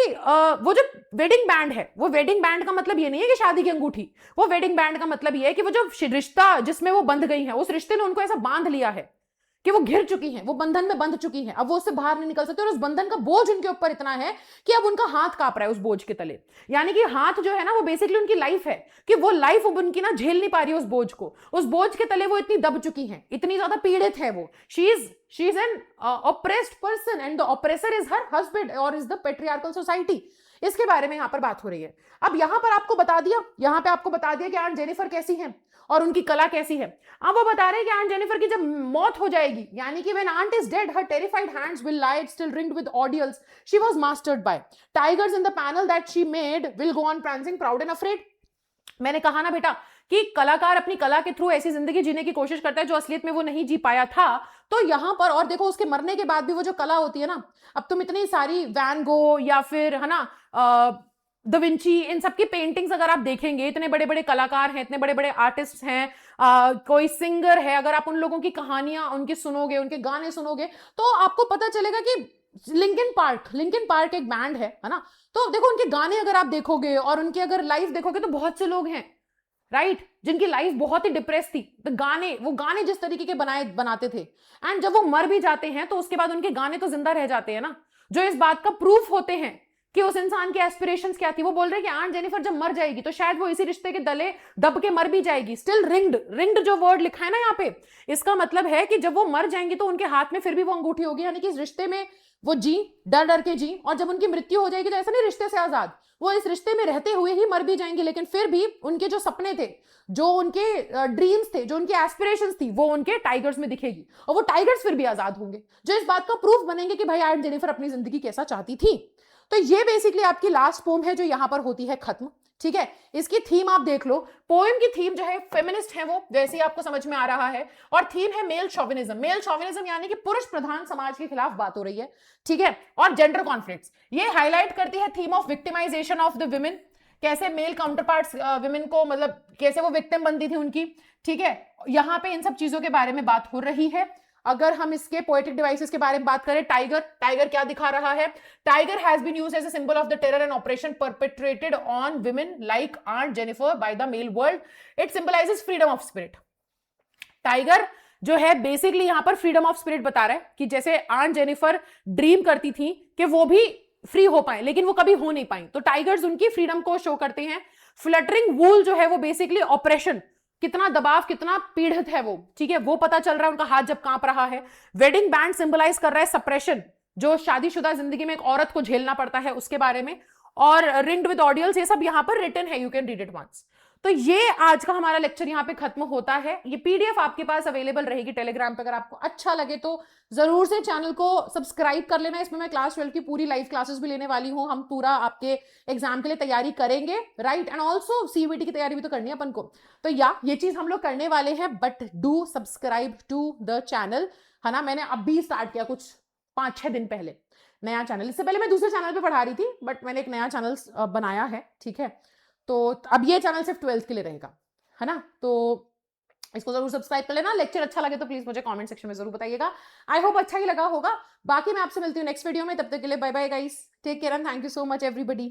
वो जो वेडिंग बैंड है, वो वेडिंग बैंड का मतलब ये नहीं है कि शादी की अंगूठी, वो वेडिंग बैंड का मतलब ये है कि वो जो रिश्ता जिसमें वो बंध गई है, उस रिश्ते ने उनको ऐसा बांध लिया है कि वो घिर चुकी हैं, वो बंधन में बंध चुकी हैं, अब वो उससे बाहर नहीं निकल सकते, और उस बंधन का बोझ उनके ऊपर इतना है कि अब उनका हाथ कांप रहा है उस बोझ के तले। यानी कि हाथ जो है ना, वो बेसिकली उनकी लाइफ है, कि वो लाइफ अब उनकी ना झेल नहीं पा रही है उस बोझ को, उस बोझ के तले वो इतनी दब चुकी हैं, इतनी ज्यादा पीड़ित है वो। She is an oppressed person and the oppressor is her husband और इज द पेट्रियार्कल सोसाइटी। इसके बारे में यहां पर बात हो रही है। अब यहां पर आपको बता दिया, यहां पे आपको बता दिया कि आंट जेनिफर कैसी है और उनकी कला कैसी है। अब वो बता रहे हैं कि आंट जेनिफर की जब मौत हो जाएगी, यानी कि when aunt is dead her terrified hands will lie still ringed with ordeals she was mastered by. Tigers in the panel that she made will go on prancing proud and afraid. मैंने कहा ना बेटा कि कलाकार अपनी कला के through ऐसी जिंदगी जीने की कोशिश करता है जो असलियत में वो नहीं जी पाया था। तो यहां पर और देखो उसके मरने के बाद भी वो जो कला होती है ना, अब तुम इतनी सारी वैन गो या फिर है ना दा विंची, इन सबकी पेंटिंग्स अगर आप देखेंगे, इतने बड़े बड़े कलाकार हैं, इतने बड़े बड़े आर्टिस्ट हैं, कोई सिंगर है, अगर आप उन लोगों की कहानियां उनकी सुनोगे, उनके गाने सुनोगे, तो आपको पता चलेगा कि लिंकिन पार्क एक बैंड है ना। तो देखो उनके गाने अगर आप देखोगे और उनकी अगर लाइफ देखोगे तो बहुत से लोग हैं राइट जिनकी लाइफ बहुत ही डिप्रेस थी। तो वो गाने जिस तरीके के बनाते थे, एंड जब वो मर भी जाते हैं तो उसके बाद उनके गाने तो जिंदा रह जाते हैं ना, जो इस बात का प्रूफ होते हैं कि उस इंसान की एस्पिरेशंस क्या थी। वो बोल रहे हैं कि आंट जेनिफर जब मर जाएगी तो शायद वो इसी रिश्ते के दले दब के मर भी जाएगी। स्टिल रिंग्ड जो वर्ड लिखा है ना यहाँ पे, इसका मतलब है कि जब वो मर जाएंगी तो उनके हाथ में फिर भी वो अंगूठी होगी, यानी कि इस रिश्ते में वो जी, डर डर के जी, और जब उनकी मृत्यु हो जाएगी तो ऐसा नहीं रिश्ते से आजाद, वो इस रिश्ते में रहते हुए ही मर भी जाएंगे, लेकिन फिर भी उनके जो सपने थे, जो उनके ड्रीम्स थे, जो उनकी एस्पिरेशंस थी, वो उनके टाइगर्स में दिखेगी, और वो टाइगर्स फिर भी आजाद होंगे, जो इस बात का प्रूफ बनेंगे कि भाई आंट जेनिफर अपनी जिंदगी कैसा चाहती थी। तो ये बेसिकली आपकी लास्ट पोम है जो यहां पर होती है खत्म। ठीक है, इसकी थीम आप देख लो, पोएम की थीम जो है फेमिनिस्ट है, वो जैसे ही आपको समझ में आ रहा है, और थीम है मेल शॉविनिज्म। मेल शॉविनिज्म यानी कि पुरुष प्रधान समाज के खिलाफ बात हो रही है, ठीक है, और जेंडर कॉन्फ्लिक्ट्स। ये हाईलाइट करती है theme of victimisation of the women, कैसे मेल काउंटर पार्ट्स विमेन को, मतलब कैसे वो विक्टिम बनती थी उनकी, ठीक है, यहां पे इन सब चीजों के बारे में बात हो रही है। अगर हम इसके पोएटिक डिवाइसेस के बारे में बात करें, टाइगर, टाइगर क्या दिखा रहा है? Tiger has been used as a symbol of the terror and operation perpetrated on women like aunt Jennifer by the male world. It symbolises freedom of spirit. Tiger जो है बेसिकली यहां पर freedom of spirit बता रहा है कि जैसे aunt Jennifer dream करती थी कि वो भी फ्री हो पाए, लेकिन वो कभी हो नहीं पाई, तो टाइगर्स उनकी फ्रीडम को शो करते हैं। फ्लटरिंग वूल जो है वो बेसिकली ऑपरेशन, कितना दबाव, कितना पीड़ित है वो, ठीक है, वो पता चल रहा है, उनका हाथ जब कांप रहा है। वेडिंग बैंड सिंबलाइज कर रहा है सप्रेशन, जो शादीशुदा जिंदगी में एक औरत को झेलना पड़ता है उसके बारे में। और रिंग्ड विद ऑडियल्स, ये सब यहां पर रिटन है, you can read it once. तो ये आज का हमारा लेक्चर यहां पे खत्म होता है। ये पीडीएफ आपके पास अवेलेबल रहेगी टेलीग्राम पे, अगर आपको अच्छा लगे तो जरूर से चैनल को सब्सक्राइब कर लेना। इसमें मैं क्लास 12 की पूरी लाइव क्लासेस भी लेने वाली हूं, हम पूरा आपके एग्जाम के लिए तैयारी करेंगे, राइट, एंड ऑल्सो सीयूईटी की तैयारी भी तो करनी है अपन को, तो ये चीज हम लोग करने वाले हैं, but do subscribe to the channel, है ना। मैंने अभी स्टार्ट किया कुछ 5-6 दिन पहले नया चैनल, इससे पहले मैं दूसरे चैनल पे पढ़ा रही थी, बट मैंने एक नया चैनल बनाया है, ठीक है। तो अब ये चैनल सिर्फ 12th के लिए रहेगा, है ना, तो इसको जरूर सब्सक्राइब कर लेना। लेक्चर अच्छा लगे तो प्लीज मुझे कमेंट सेक्शन में जरूर बताइएगा। आई होप अच्छा ही लगा होगा। बाकी मैं आपसे मिलती हूँ नेक्स्ट वीडियो में, तब तक के लिए bye bye guys, take care and thank you so much everybody.